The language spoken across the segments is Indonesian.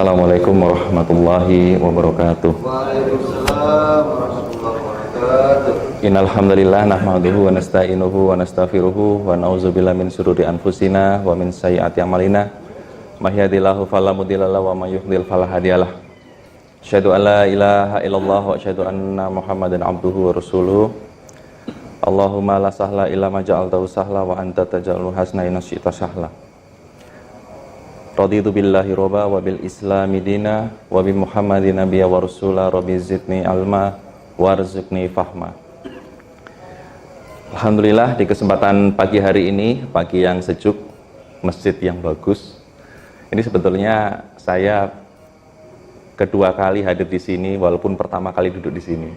Assalamualaikum warahmatullahi wabarakatuh. Waalaikumsalam warahmatullahi wabarakatuh. Innal hamdalillah nahmaduhu wa nasta'inuhu wa nastaghfiruhu wa na'udzubillahi min syururi anfusina wa min sayyiati a'malina. May yahdihillahu fala mudilla lahu wa may yudlil fala hadiyalah. Asyhadu an la ilaha illallah wa asyhadu anna Muhammadan abduhu wa rasuluhu. Allahumma la sahla illa ma ja'altahu sahla wa anta taj'alul hasna in syi'ta sahla. Raditu billahi robba wa bil islami dina wa bi muhammadin nabiyya wa rasula rabbi zidni alma warzuqni fahma. Alhamdulillah, di kesempatan pagi hari ini, pagi yang sejuk, masjid yang bagus. Ini sebetulnya saya kedua kali hadir di sini, walaupun pertama kali duduk di sini.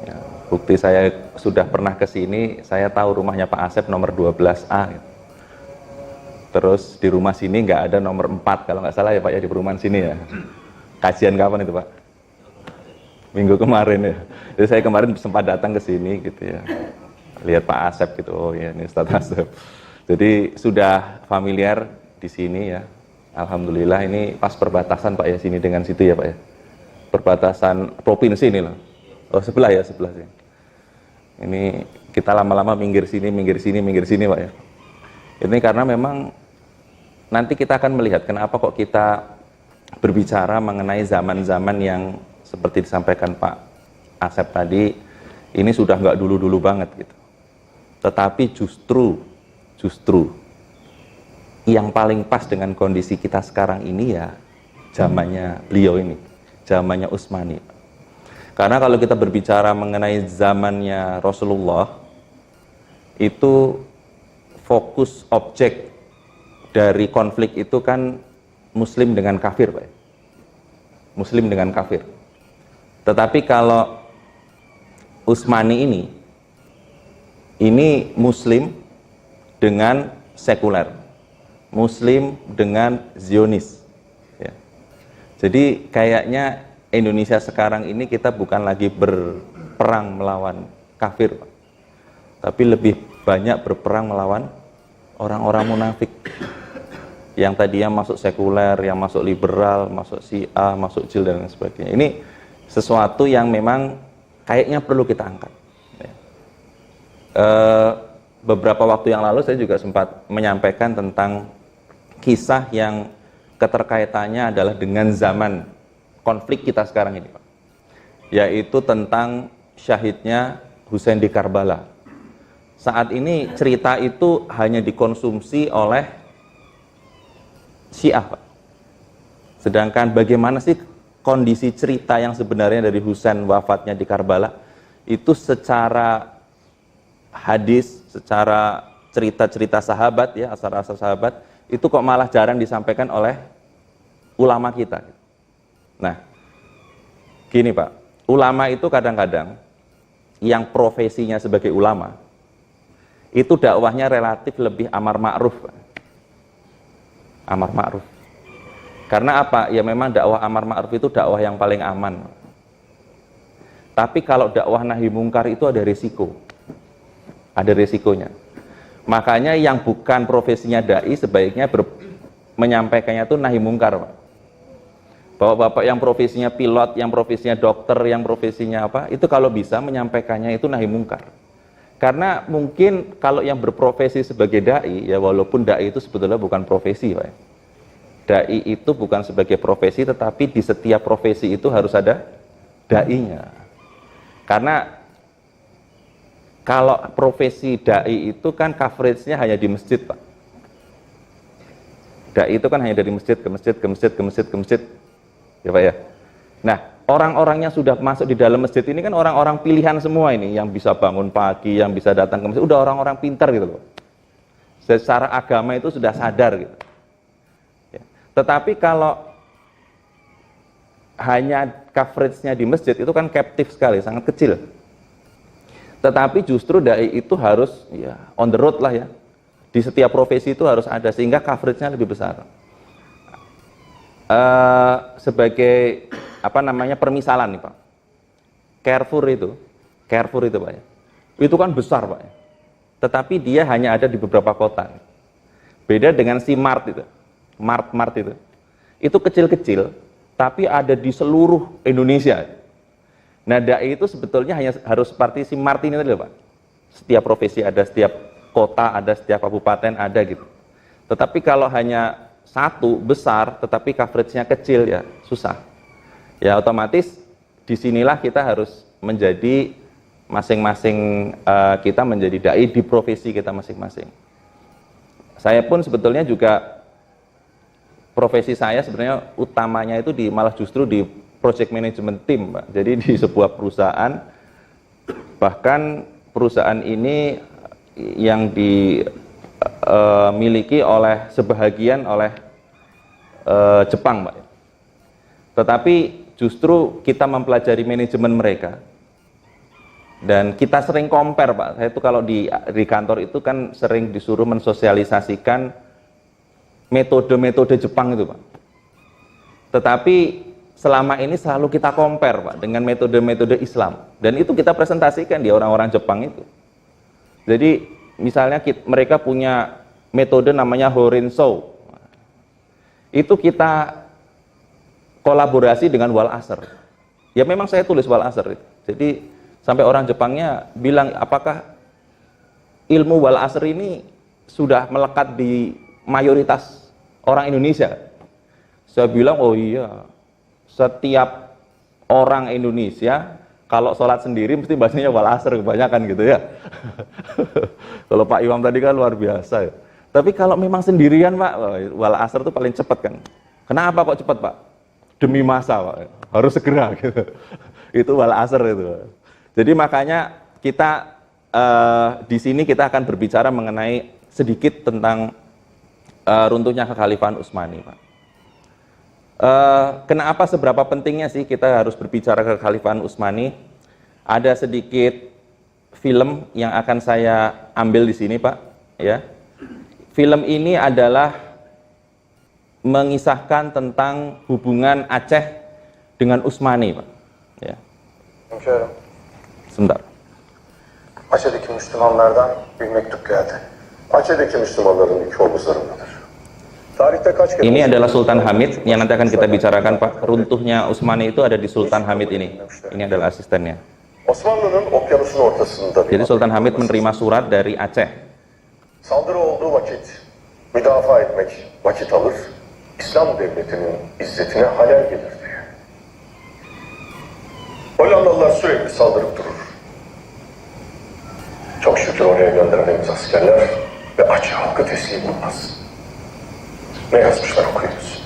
Ya, bukti saya sudah pernah ke sini, saya tahu rumahnya Pak Asep nomor 12A. Terus di rumah sini nggak ada nomor 4 kalau nggak salah ya Pak ya, di perumahan sini ya. Kajian kapan itu Pak? Minggu kemarin ya. Jadi saya kemarin sempat datang ke sini gitu ya. Lihat Pak Asep gitu. Oh ya, ini Ustaz Asep. Jadi sudah familiar di sini ya. Alhamdulillah, ini pas perbatasan Pak ya, sini dengan situ ya Pak ya. Perbatasan provinsi ini loh. Oh sebelah ya, sebelah sini. Ini kita lama-lama minggir sini Pak ya. Ini karena memang nanti kita akan melihat kenapa kok kita berbicara mengenai zaman-zaman yang seperti disampaikan Pak Asep tadi, ini sudah nggak dulu-dulu banget gitu. Tetapi justru yang paling pas dengan kondisi kita sekarang ini ya zamannya beliau ini, zamannya Utsmani. Karena kalau kita berbicara mengenai zamannya Rasulullah, itu fokus objek dari konflik itu kan Muslim dengan kafir, Pak. Muslim dengan kafir. Tetapi kalau Utsmani ini Muslim dengan sekuler, Muslim dengan Zionis. Ya. Jadi kayaknya Indonesia sekarang ini kita bukan lagi berperang melawan kafir, Pak. Tapi lebih banyak berperang melawan orang-orang munafik yang tadinya masuk sekuler, yang masuk liberal, masuk Syiah, masuk Jil dan sebagainya. Ini sesuatu yang memang kayaknya perlu kita angkat. Beberapa waktu yang lalu saya juga sempat menyampaikan tentang kisah yang keterkaitannya adalah dengan zaman konflik kita sekarang ini, Pak. Yaitu tentang syahidnya Husain di Karbala. Saat ini cerita itu hanya dikonsumsi oleh Syiah, Pak. Sedangkan bagaimana sih kondisi cerita yang sebenarnya dari Husain wafatnya di Karbala itu secara hadis, secara cerita-cerita sahabat ya, asar-asar sahabat, itu kok malah jarang disampaikan oleh ulama kita. Nah, gini Pak, ulama itu kadang-kadang yang profesinya sebagai ulama itu dakwahnya relatif lebih amar ma'ruf, Pak. Amar ma'ruf. Karena apa? Ya memang dakwah amar ma'ruf itu dakwah yang paling aman. Tapi kalau dakwah nahi mungkar itu ada risiko. Ada risikonya. Makanya yang bukan profesinya dai sebaiknya menyampaikannya itu nahi mungkar, Pak. Bapak-bapak yang profesinya pilot, yang profesinya dokter, yang profesinya apa, itu kalau bisa menyampaikannya itu nahi mungkar. Karena mungkin kalau yang berprofesi sebagai dai, ya walaupun dai itu sebetulnya bukan profesi, Pak. Dai itu bukan sebagai profesi, tetapi di setiap profesi itu harus ada dai-nya. Karena kalau profesi dai itu kan coverage-nya hanya di masjid, Pak. Dai itu kan hanya dari masjid ke masjid, ke masjid, ke masjid, ke masjid. Ya Pak ya. Nah, orang-orang yang sudah masuk di dalam masjid ini kan orang-orang pilihan semua ini, yang bisa bangun pagi, yang bisa datang ke masjid, udah orang-orang pintar gitu loh. Secara agama itu sudah sadar gitu. Ya. Tetapi kalau hanya coverage-nya di masjid itu kan captive sekali, sangat kecil. Tetapi justru dai itu harus ya on the road lah ya. Di setiap profesi itu harus ada sehingga coverage-nya lebih besar. Sebagai apa namanya permisalan nih Pak, Carrefour itu Pak ya, itu kan besar Pak ya, tetapi dia hanya ada di beberapa kota. Beda dengan si Mart itu, Mart itu, itu kecil-kecil, tapi ada di seluruh Indonesia. Nah, dai itu sebetulnya hanya harus seperti si Martin itu loh Pak. Setiap profesi ada, setiap kota ada, setiap kabupaten ada gitu. Tetapi kalau hanya satu besar, tetapi coveragenya kecil ya susah. Ya otomatis disinilah kita harus menjadi masing-masing kita menjadi dai di profesi kita masing-masing. Saya pun sebetulnya juga profesi saya sebenarnya utamanya itu malah justru di project management team, Pak. Jadi di sebuah perusahaan, bahkan perusahaan ini yang dimiliki oleh sebahagian oleh Jepang, Pak. Tetapi justru kita mempelajari manajemen mereka dan kita sering compare, Pak. Saya itu kalau di kantor itu kan sering disuruh mensosialisasikan metode-metode Jepang itu, Pak. Tetapi selama ini selalu kita compare, Pak, dengan metode-metode Islam. Dan itu kita presentasikan di orang-orang Jepang itu. Jadi misalnya mereka punya metode namanya Horinshou. Itu kita kolaborasi dengan Wal Asr. Ya memang saya tulis Wal Asr. Jadi sampai orang Jepangnya bilang, apakah ilmu Wal Asr ini sudah melekat di mayoritas orang Indonesia? Saya bilang, oh iya, setiap orang Indonesia kalau sholat sendiri mesti bacanya Wal Asr kebanyakan gitu ya. Kalau Pak Imam tadi kan luar biasa ya. Tapi kalau memang sendirian Pak, Wal Asr itu paling cepat kan. Kenapa kok cepat Pak? Demi masa Pak, harus segera gitu. Itu Wal Asr itu. Jadi makanya kita di sini kita akan berbicara mengenai sedikit tentang runtuhnya kekhalifahan Utsmani, Pak. Kenapa seberapa pentingnya sih kita harus berbicara kekhalifahan Utsmani? Ada sedikit film yang akan saya ambil di sini, Pak. Ya, film ini adalah mengisahkan tentang hubungan Aceh dengan Utsmani, Pak. Ya. Hünkârım, Sebentar. Aceh'deki Müslümanlardan bir mektup geldi. Aceh'deki Müslümanların yükü omuzlarındadır. Tarihte kaç kere... Ini adalah Sultan Hamid yang nanti akan kita bicarakan, Pak. Runtuhnya Utsmani itu ada di Sultan Hamid ini. Ini adalah asistennya. Osmanlı'nın okyanusun ortasında bir... Jadi Sultan Hamid menerima surat dari Aceh. Saldırı olduğu vakit müdafaa etmek vakit alır. İslam devletinin izzetine halel gelir diye. Hollandalılar sürekli saldırıp durur. Çok şükür oraya gönderdiğimiz askerler ve Aceh halkı teslim olmaz. Ne yazmışlar okuyunuz.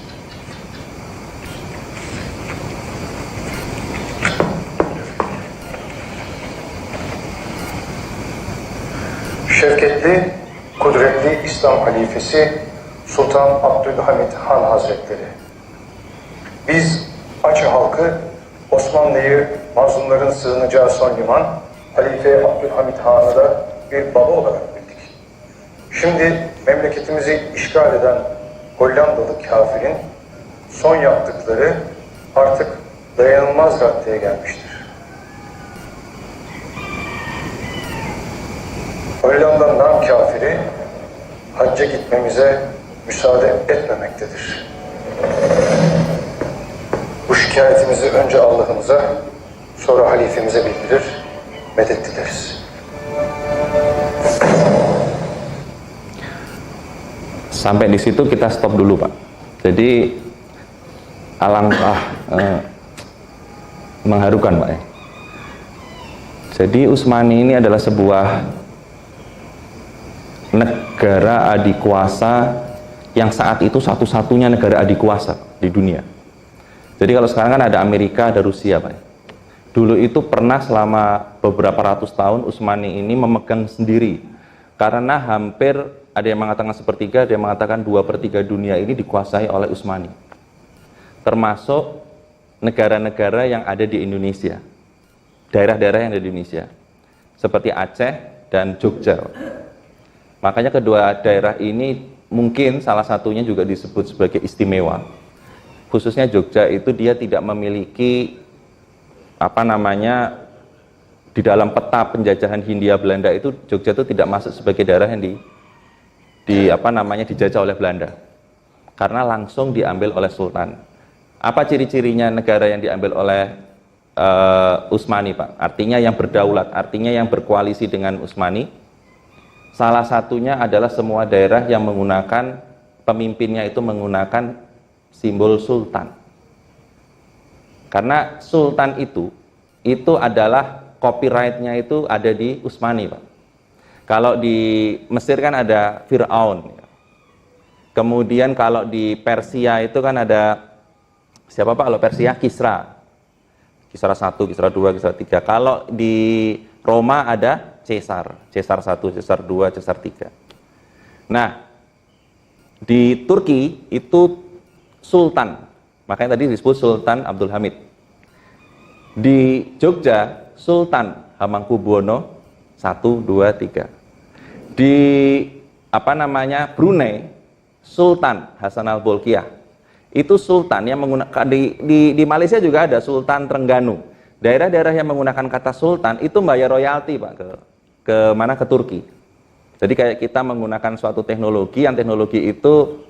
Şevketli, kudretli İslam halifesi Sultan Abdülhamid Han Hazretleri. Biz Aceh halkı Osmanlı'yı mazlumların sığınacağı son liman, Halife Abdülhamid Han'ı da bir baba olarak bildik. Şimdi memleketimizi işgal eden Hollandalı kafirin son yaptıkları artık dayanılmaz raddeye gelmiştir. Hollanda nam kafiri hacca gitmemize müsaade etmemektedir. Bu şikayetimizi önce Allah'ımıza, sonra halifemize bildirir, medet dileriz. Sampai di situ kita stop dulu, Pak. Jadi alangkah mengharukan, Pak ya. Jadi Utsmani ini adalah sebuah negara adikuasa yang saat itu satu-satunya negara adikuasa di dunia. Jadi kalau sekarang kan ada Amerika, ada Rusia, Pak. Dulu itu pernah selama beberapa ratus tahun Utsmani ini memegang sendiri. Karena hampir ada yang mengatakan sepertiga, ada yang mengatakan 2/3 dunia ini dikuasai oleh Utsmani. Termasuk negara-negara yang ada di Indonesia. Daerah-daerah yang ada di Indonesia. Seperti Aceh dan Jogja. Makanya kedua daerah ini mungkin salah satunya juga disebut sebagai istimewa. Khususnya Jogja itu dia tidak memiliki di dalam peta penjajahan Hindia Belanda itu Jogja itu tidak masuk sebagai daerah yang dijajah oleh Belanda. karena langsung diambil oleh sultan. Apa ciri-cirinya negara yang diambil oleh Utsmani, Pak? Artinya yang berdaulat, artinya yang berkoalisi dengan Utsmani. Salah satunya adalah semua daerah yang menggunakan pemimpinnya itu menggunakan simbol sultan. Karena sultan itu adalah copyright-nya itu ada di Utsmani, Pak. Kalau di Mesir kan ada Fir'aun. Kemudian kalau di Persia itu kan ada siapa, Pak? Kalau Persia Kisra. Kisra 1, Kisra 2, Kisra 3. Kalau di Roma ada Caesar. Caesar 1, Caesar 2, Caesar 3. Nah, di Turki itu sultan. Makanya tadi disebut Sultan Abdul Hamid. Di Jogja Sultan Hamengkubuwono 1, 2, 3. Di Brunei Sultan Hasan al-Bolkiah. Itu sultan yang menggunakan di Malaysia juga ada Sultan Trengganu. Daerah-daerah yang menggunakan kata sultan itu bayar royalti, Pak, ke Turki. Jadi kayak kita menggunakan suatu teknologi, yang teknologi itu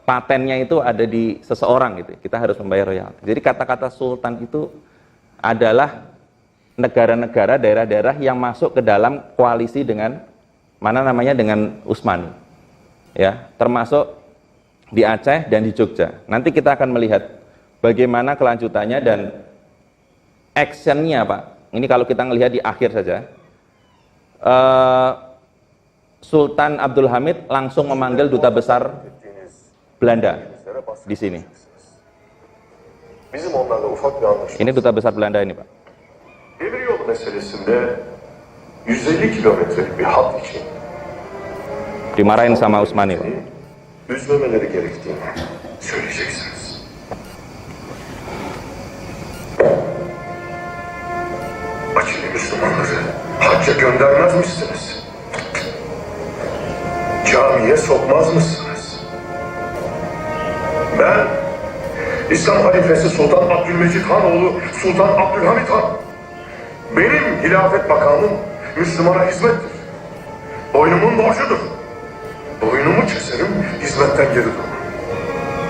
patennya itu ada di seseorang gitu. Kita harus membayar royalti. Jadi kata-kata sultan itu adalah negara-negara, daerah-daerah yang masuk ke dalam koalisi dengan dengan Utsmani. Ya, termasuk di Aceh dan di Jogja. Nanti kita akan melihat bagaimana kelanjutannya dan actionnya, Pak. Ini kalau kita melihat di akhir saja. Sultan Abdul Hamid langsung memanggil duta besar Belanda di sini. Bizim onlarla ufak bir anlaşmamız. Ini duta besar Belanda ini, Pak. Demiryolu meselesinde 150 kilometrelik bir hat için Dimarahin sama Utsmani, Pak. üzmemeleri gerektiğini söyleyeceksiniz. Acili Müslümanları hacca göndermezmişsiniz. Camiye sokmaz mısınız? Ben İslam halifesi Sultan Abdülmecid Hanoğlu Sultan Abdülhamid Han. Benim hilafet makamım Müslümana hizmettir. Boynumun borcudur. Boynumu keserim, hizmetten geri durmam.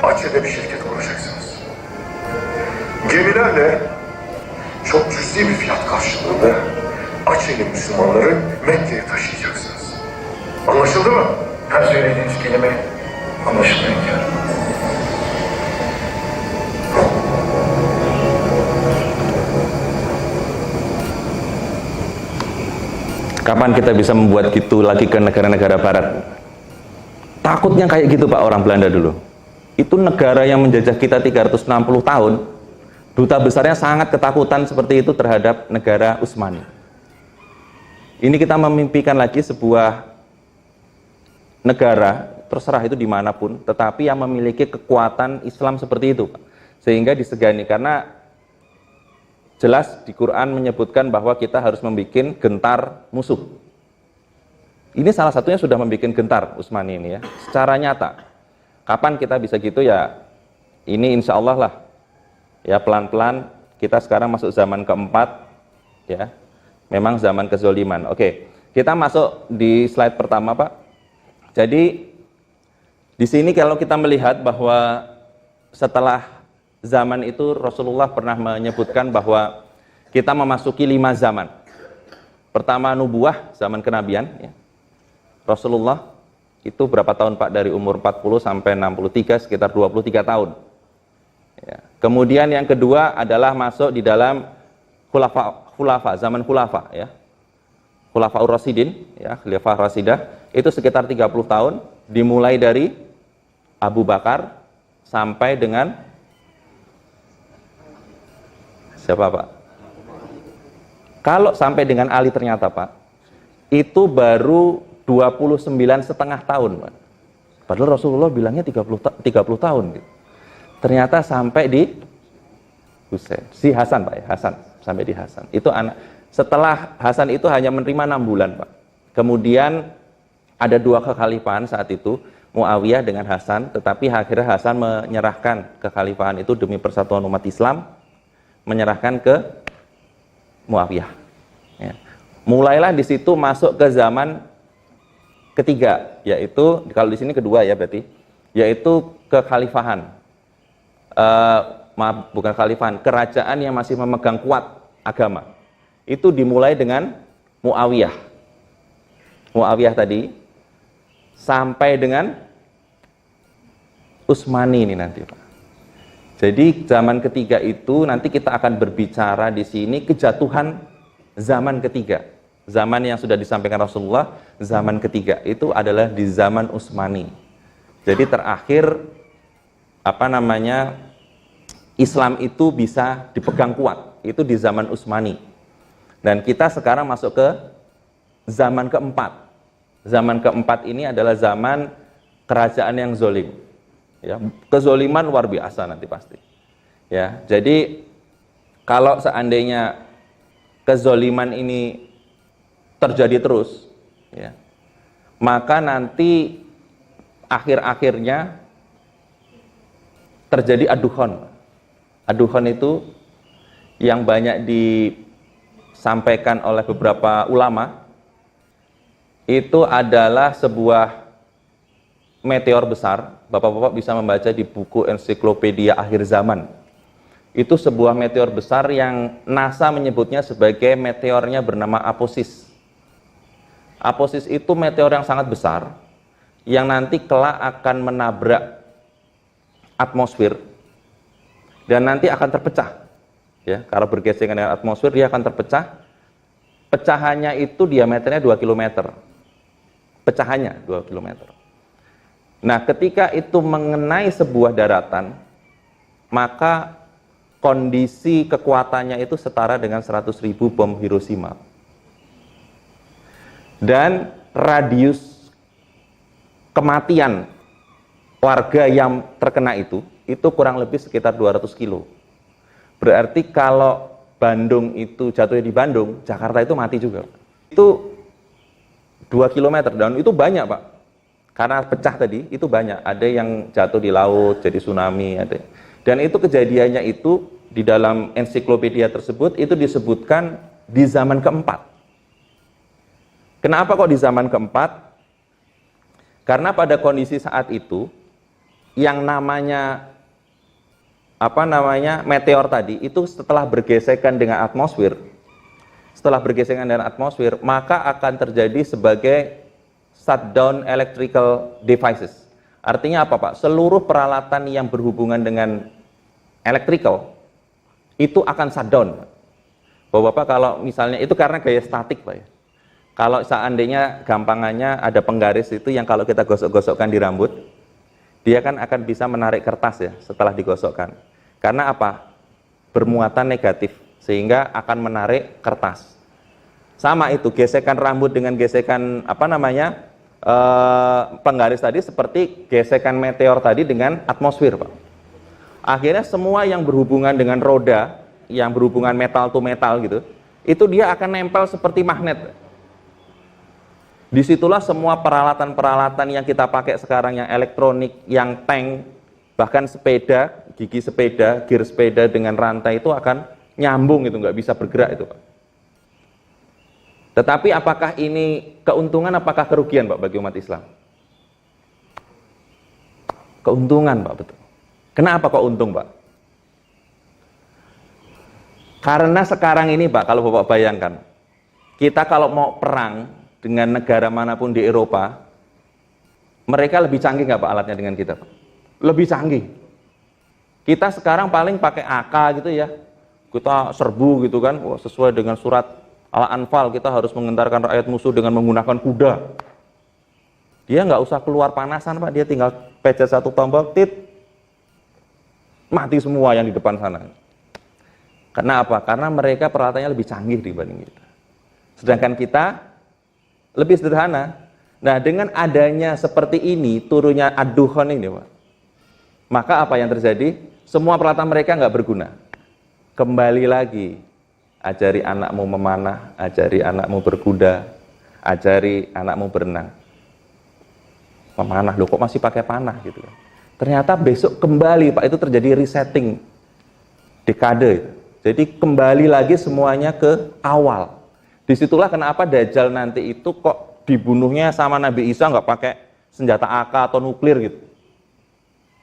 Aceh'de bir şirket kuracaksınız. Gemilerle çok cüzi bir fiyat karşılığında Aceh'li Müslümanları Mekke'ye taşıyacaksınız. Anlaşıldı mı? Her söylediğiniz kelime anlaşıldı hünkârım. Kapan kita bisa membuat gitu lagi ke negara-negara barat? Takutnya kayak gitu, Pak, orang Belanda dulu. Itu negara yang menjajah kita 360 tahun, duta besarnya sangat ketakutan seperti itu terhadap negara Utsmani. Ini kita memimpikan lagi sebuah negara, terserah itu dimanapun, tetapi yang memiliki kekuatan Islam seperti itu, Pak. Sehingga disegani, karena jelas di Quran menyebutkan bahwa kita harus membuat gentar musuh. Ini salah satunya sudah membuat gentar Utsmani ini, ya, secara nyata. Kapan kita bisa gitu, ya ini insya Allah lah, ya, pelan-pelan kita sekarang masuk zaman keempat, ya, memang zaman kezoliman. Oke, kita masuk di slide pertama, Pak. Jadi di sini kalau kita melihat bahwa setelah zaman itu Rasulullah pernah menyebutkan bahwa kita memasuki 5 zaman. Pertama nubuah, zaman kenabian, ya. Rasulullah itu berapa tahun, Pak? Dari umur 40 sampai 63, sekitar 23 tahun. Ya. Kemudian yang kedua adalah masuk di dalam khulafa, zaman khulafa, ya. Khulafaur Rasyidin, ya, Khilafah Rasyidah, itu sekitar 30 tahun, dimulai dari Abu Bakar sampai dengan siapa, Pak? Kalau sampai dengan Ali ternyata, Pak, itu baru 29,5 tahun, Pak. Padahal Rasulullah bilangnya 30 tahun gitu. Ternyata sampai di Husain, si Hasan, Pak, ya, Hasan, sampai di Hasan. Itu anak. Setelah Hasan itu hanya menerima 6 bulan, Pak. Kemudian ada 2 kekhalifahan saat itu, Muawiyah dengan Hasan, tetapi akhirnya Hasan menyerahkan kekhalifahan itu demi persatuan umat Islam, menyerahkan ke Muawiyah. Ya. Mulailah di situ masuk ke zaman ketiga, yaitu kalau di sini kedua, ya, berarti yaitu kekhalifahan. Maaf, bukan khalifahan, kerajaan yang masih memegang kuat agama. Itu dimulai dengan Muawiyah. Muawiyah tadi sampai dengan Utsmani ini nanti, Pak. Jadi zaman ketiga itu nanti kita akan berbicara di sini kejatuhan zaman ketiga. Zaman yang sudah disampaikan Rasulullah, zaman ketiga itu adalah di zaman Utsmani. Jadi terakhir Islam itu bisa dipegang kuat itu di zaman Utsmani. Dan kita sekarang masuk ke zaman keempat. Zaman keempat ini adalah zaman kerajaan yang zolim. Ya, kezoliman luar biasa nanti pasti. Ya, jadi kalau seandainya kezoliman ini terjadi terus, ya, maka nanti akhir-akhirnya terjadi aduhon. Aduhon itu yang banyak disampaikan oleh beberapa ulama, itu adalah sebuah meteor besar. Bapak-bapak bisa membaca di buku ensiklopedia akhir zaman. Itu sebuah meteor besar yang NASA menyebutnya sebagai meteornya bernama Apophis. Apophis itu meteor yang sangat besar yang nanti kelak akan menabrak atmosfer dan nanti akan terpecah. Ya, kalau bergesekan dengan atmosfer dia akan terpecah. Pecahannya itu diameternya 2 km. Pecahannya 2 km. Nah, ketika itu mengenai sebuah daratan, maka kondisi kekuatannya itu setara dengan 100.000 bom Hiroshima. Dan radius kematian warga yang terkena itu kurang lebih sekitar 200 kilo. Berarti kalau Bandung itu jatuhnya di Bandung, Jakarta itu mati juga. Itu 2 km dan itu banyak, Pak. Karena pecah tadi, itu banyak. Ada yang jatuh di laut, jadi tsunami. Ada. Dan itu kejadiannya itu, di dalam ensiklopedia tersebut, itu disebutkan di zaman keempat. Kenapa kok di zaman keempat? Karena pada kondisi saat itu, yang namanya meteor tadi, itu setelah bergesekan dengan atmosfer, maka akan terjadi sebagai shutdown electrical devices. Artinya apa, Pak? Seluruh peralatan yang berhubungan dengan electrical itu akan shutdown. Bapak-bapak kalau misalnya itu karena gaya statik, Pak ya. Kalau seandainya gampangannya ada penggaris itu yang kalau kita gosok-gosokkan di rambut, dia kan akan bisa menarik kertas ya setelah digosokkan. Karena apa? Bermuatan negatif sehingga akan menarik kertas. Sama itu gesekan rambut dengan gesekan penggaris tadi seperti gesekan meteor tadi dengan atmosfer, Pak. Akhirnya semua yang berhubungan dengan roda, yang berhubungan metal to metal gitu, itu dia akan nempel seperti magnet. Disitulah semua peralatan-peralatan yang kita pakai sekarang, yang elektronik, yang tank, bahkan sepeda, gigi sepeda, gear sepeda dengan rantai itu akan nyambung itu, nggak bisa bergerak itu, Pak. Tetapi apakah ini keuntungan, apakah kerugian, Pak, bagi umat Islam? Keuntungan, Pak, betul. Kenapa kok untung, Pak? Karena sekarang ini, Pak, kalau Bapak bayangkan, kita kalau mau perang dengan negara manapun di Eropa, mereka lebih canggih nggak, Pak, alatnya dengan kita, Pak? Lebih canggih. Kita sekarang paling pakai AK gitu ya, kita serbu gitu kan, sesuai dengan surat Al-Anfal, kita harus mengentarkan rakyat musuh dengan menggunakan kuda. Dia nggak usah keluar panasan, Pak, dia tinggal pencet satu tombol, tit, mati semua yang di depan sana. Karena apa? Karena mereka peralatannya lebih canggih dibanding kita. Sedangkan kita lebih sederhana. Nah, dengan adanya seperti ini, turunnya aduhon ini, Pak, maka apa yang terjadi? Semua peralatan mereka nggak berguna. Kembali lagi, ajari anakmu memanah, ajari anakmu berkuda, ajari anakmu berenang. Memanah, loh kok masih pakai panah gitu. Ternyata besok kembali, Pak, itu terjadi resetting dekade. Jadi kembali lagi semuanya ke awal. Disitulah kenapa Dajjal nanti itu kok dibunuhnya sama Nabi Isa nggak pakai senjata AK atau nuklir gitu.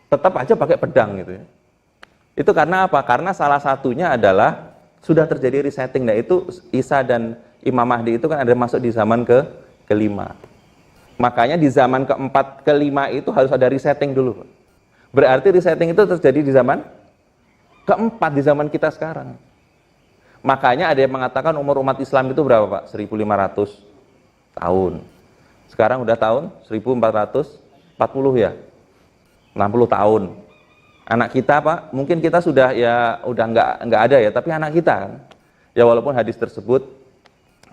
tetap aja pakai pedang gitu ya. Itu karena apa? Karena salah satunya adalah sudah terjadi resetting. Nah itu Isa dan Imam Mahdi itu kan ada masuk di zaman kelima. Makanya di zaman keempat, kelima itu harus ada resetting dulu. Berarti resetting itu terjadi di zaman keempat, di zaman kita sekarang. Makanya ada yang mengatakan umur umat Islam itu berapa Pak? 1500 tahun. Sekarang udah tahun 1440 ya? 60 tahun. Anak kita Pak, mungkin kita sudah ya udah nggak ada ya, tapi anak kita kan. Ya walaupun hadis tersebut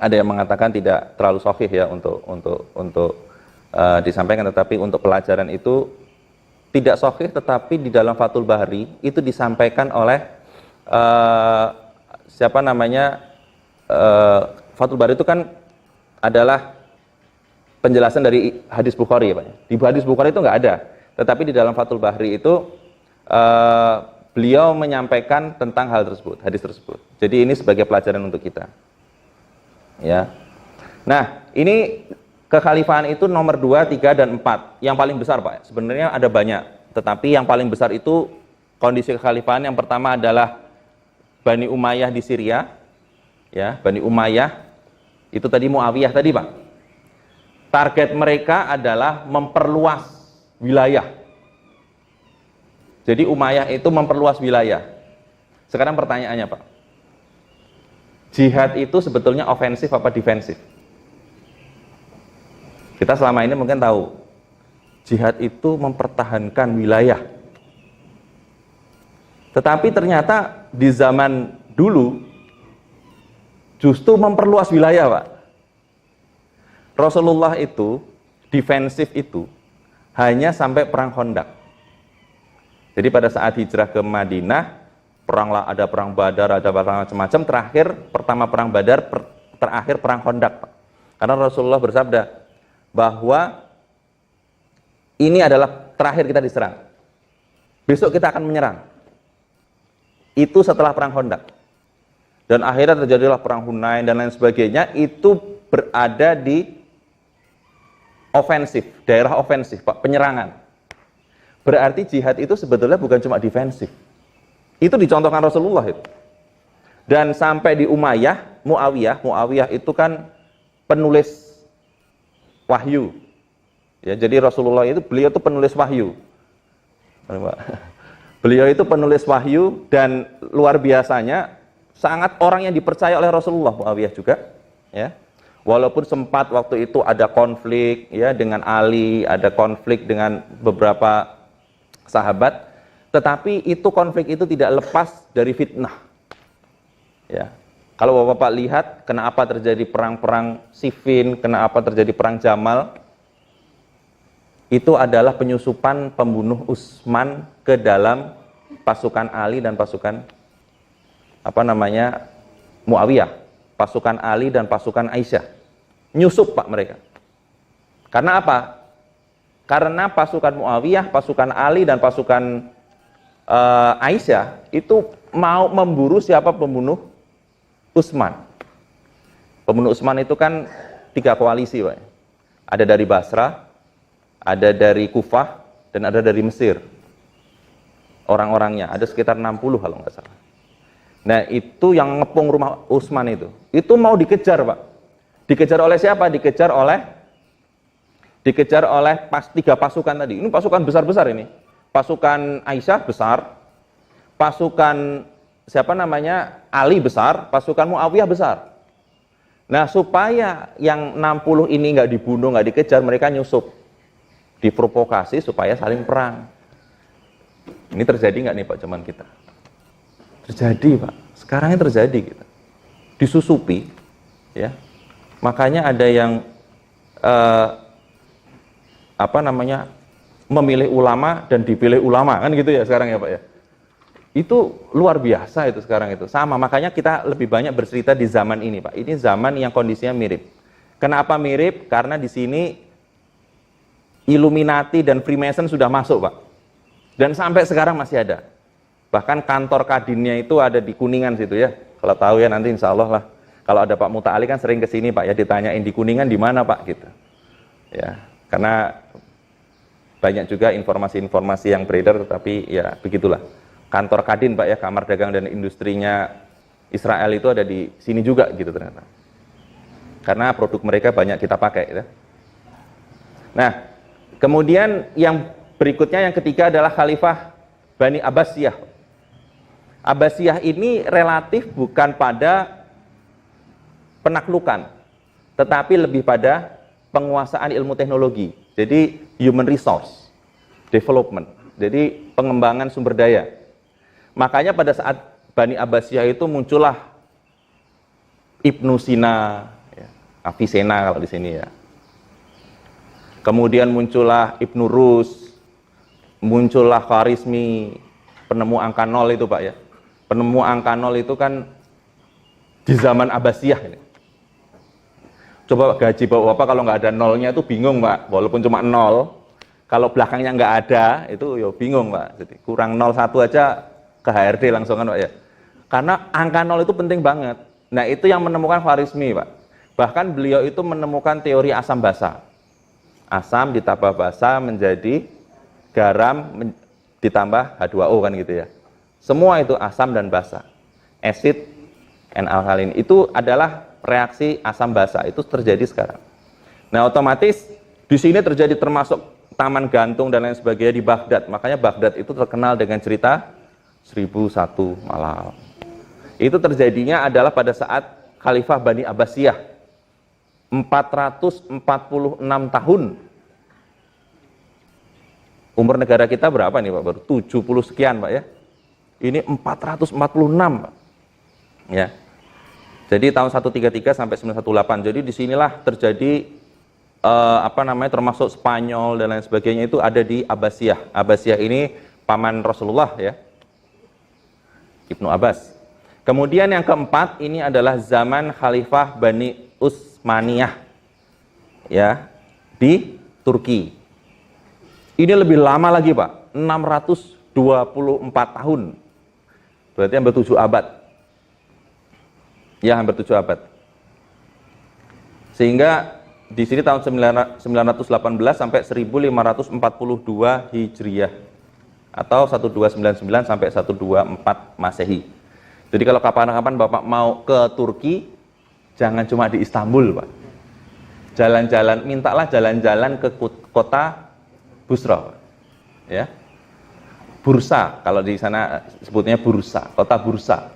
ada yang mengatakan tidak terlalu sahih ya untuk disampaikan, tetapi untuk pelajaran itu tidak sahih, tetapi di dalam Fathul Bahri itu disampaikan oleh Fathul Bahri itu kan adalah penjelasan dari hadis Bukhari ya Pak. Di hadis Bukhari itu nggak ada, tetapi di dalam Fathul Bahri itu beliau menyampaikan tentang hal tersebut, hadis tersebut. Jadi ini sebagai pelajaran untuk kita. Ya. Nah, ini kekhalifahan itu nomor 2, 3, dan 4. Yang paling besar Pak, sebenarnya ada banyak. Tetapi yang paling besar itu kondisi kekhalifahan yang pertama adalah Bani Umayyah di Syria. Ya, Bani Umayyah itu tadi Muawiyah tadi Pak. Target mereka adalah memperluas wilayah. Jadi Umayyah itu memperluas wilayah. Sekarang pertanyaannya Pak, jihad itu sebetulnya ofensif apa defensif? Kita selama ini mungkin tahu, jihad itu mempertahankan wilayah. Tetapi ternyata di zaman dulu, justru memperluas wilayah Pak. Rasulullah itu, defensif itu, hanya sampai perang Khandaq. Jadi pada saat hijrah ke Madinah, ada perang Badar, ada perang macam-macam. Pertama perang Badar, terakhir perang Khandaq. Karena Rasulullah bersabda bahwa ini adalah terakhir kita diserang. Besok kita akan menyerang. Itu setelah perang Khandaq. Dan akhirnya terjadilah perang Hunain dan lain sebagainya. Itu berada di ofensif, daerah ofensif, Pak, penyerangan. Berarti jihad itu sebetulnya bukan cuma defensif. Itu dicontohkan Rasulullah itu. Dan sampai di Muawiyah itu kan penulis wahyu. Ya, jadi Rasulullah itu beliau itu penulis wahyu. Beliau itu penulis wahyu dan luar biasanya sangat orang yang dipercaya oleh Rasulullah, Muawiyah juga, ya. Walaupun sempat waktu itu ada konflik ya dengan Ali, ada konflik dengan beberapa sahabat, tetapi itu konflik itu tidak lepas dari fitnah. Ya. Kalau Bapak lihat kenapa terjadi perang-perang Siffin, kenapa terjadi perang Jamal, itu adalah penyusupan pembunuh Utsman ke dalam pasukan Ali dan pasukan Muawiyah, pasukan Ali dan pasukan Aisyah. Nyusup Pak mereka. Karena apa? Karena pasukan Muawiyah, pasukan Ali, dan pasukan Aisyah itu mau memburu siapa pembunuh Utsman. Pembunuh Utsman itu kan 3 koalisi Pak. Ada dari Basrah, ada dari Kufah, dan ada dari Mesir. Orang-orangnya, ada sekitar 60 kalau nggak salah. Nah itu yang ngepung rumah Utsman itu mau dikejar Pak. Dikejar oleh siapa? Dikejar oleh 3 pasukan tadi. Ini pasukan besar-besar ini. Pasukan Aisyah besar, pasukan Ali besar, pasukan Muawiyah besar. Nah, supaya yang 60 ini nggak dibunuh, nggak dikejar, mereka nyusup. Diprovokasi supaya saling perang. Ini terjadi nggak nih Pak zaman kita? Terjadi Pak. Sekarang ini terjadi gitu. Disusupi, ya. Makanya ada yang memilih ulama dan dipilih ulama, kan gitu ya sekarang ya Pak ya. Itu luar biasa itu sekarang itu. Sama, makanya kita lebih banyak bercerita di zaman ini Pak. Ini zaman yang kondisinya mirip. Kenapa mirip? Karena di sini Illuminati dan Freemason sudah masuk Pak. Dan sampai sekarang masih ada. Bahkan kantor Kadinnya itu ada di Kuningan situ ya. Kalau tahu ya nanti insya Allah lah. Kalau ada Pak Muta'ali kan sering kesini Pak ya, ditanyain di Kuningan di mana Pak gitu. Ya, karena Banyak juga informasi-informasi yang beredar, tetapi ya begitulah. Kantor Kadin Pak ya, Kamar Dagang dan Industrinya Israel itu ada di sini juga gitu ternyata. Karena produk mereka banyak kita pakai ya. Nah, kemudian yang berikutnya, yang ketiga adalah Khalifah Bani Abbasiyah. Abbasiyah ini relatif bukan pada penaklukan, tetapi lebih pada penguasaan ilmu teknologi. Jadi human resource development, jadi pengembangan sumber daya. Makanya pada saat Bani Abbasiyah itu muncullah Ibnu Sina, ya, Avicenna kalau di sini ya. Kemudian muncullah Ibnu Rus, muncullah Khwarizmi, penemu angka 0 itu Pak ya. Penemu angka 0 itu kan di zaman Abbasiyah ini. Coba gaji Bapak kalau nggak ada nolnya itu bingung Pak, walaupun cuma 0, kalau belakangnya nggak ada itu ya bingung Pak. Jadi kurang 01 aja ke HRD langsung kan Pak ya. Karena angka 0 itu penting banget. Nah itu yang menemukan Khwarizmi Pak. Bahkan beliau itu menemukan teori asam basa. Asam ditambah basa menjadi garam ditambah H2O kan gitu ya. Semua itu asam dan basa. Acid and alkaline itu adalah reaksi asam basa, itu terjadi sekarang. Nah otomatis di sini terjadi termasuk taman gantung dan lain sebagainya di Baghdad. Makanya Baghdad itu terkenal dengan cerita 1001 malam. Itu terjadinya adalah pada saat Khalifah Bani Abbasiyah 446 tahun. Umur negara kita berapa nih Pak? Baru 70 sekian Pak ya. Ini 446 Pak. Ya. Jadi tahun 133 sampai 918. Jadi disinilah terjadi termasuk Spanyol dan lain sebagainya itu ada di Abbasiyah. Abbasiyah ini paman Rasulullah ya, Ibnu Abbas. Kemudian yang keempat ini adalah zaman Khalifah Bani Utsmaniyah ya di Turki. Ini lebih lama lagi Pak, 624 tahun. Berarti hampir 7 abad. Ya, hampir 7 abad. Sehingga di sini tahun 918 sampai 1542 Hijriah atau 1299 sampai 124 Masehi. Jadi kalau kapan-kapan Bapak mau ke Turki, jangan cuma di Istanbul, Pak. Jalan-jalan, mintalah jalan-jalan ke kota Busra. Ya. Bursa, kalau di sana sebutnya Bursa, kota Bursa.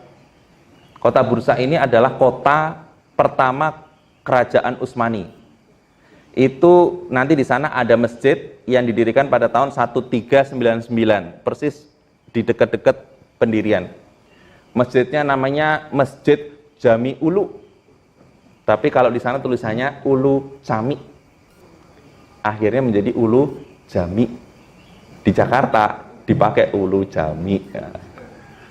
Kota Bursa ini adalah kota pertama kerajaan Utsmani. Itu nanti di sana ada masjid yang didirikan pada tahun 1399, persis di dekat-dekat pendirian. Masjidnya namanya Masjid Jami Ulu. Tapi kalau di sana tulisannya Ulu Jami. Akhirnya menjadi Ulu Jami. Di Jakarta dipakai Ulu Jami. Ya.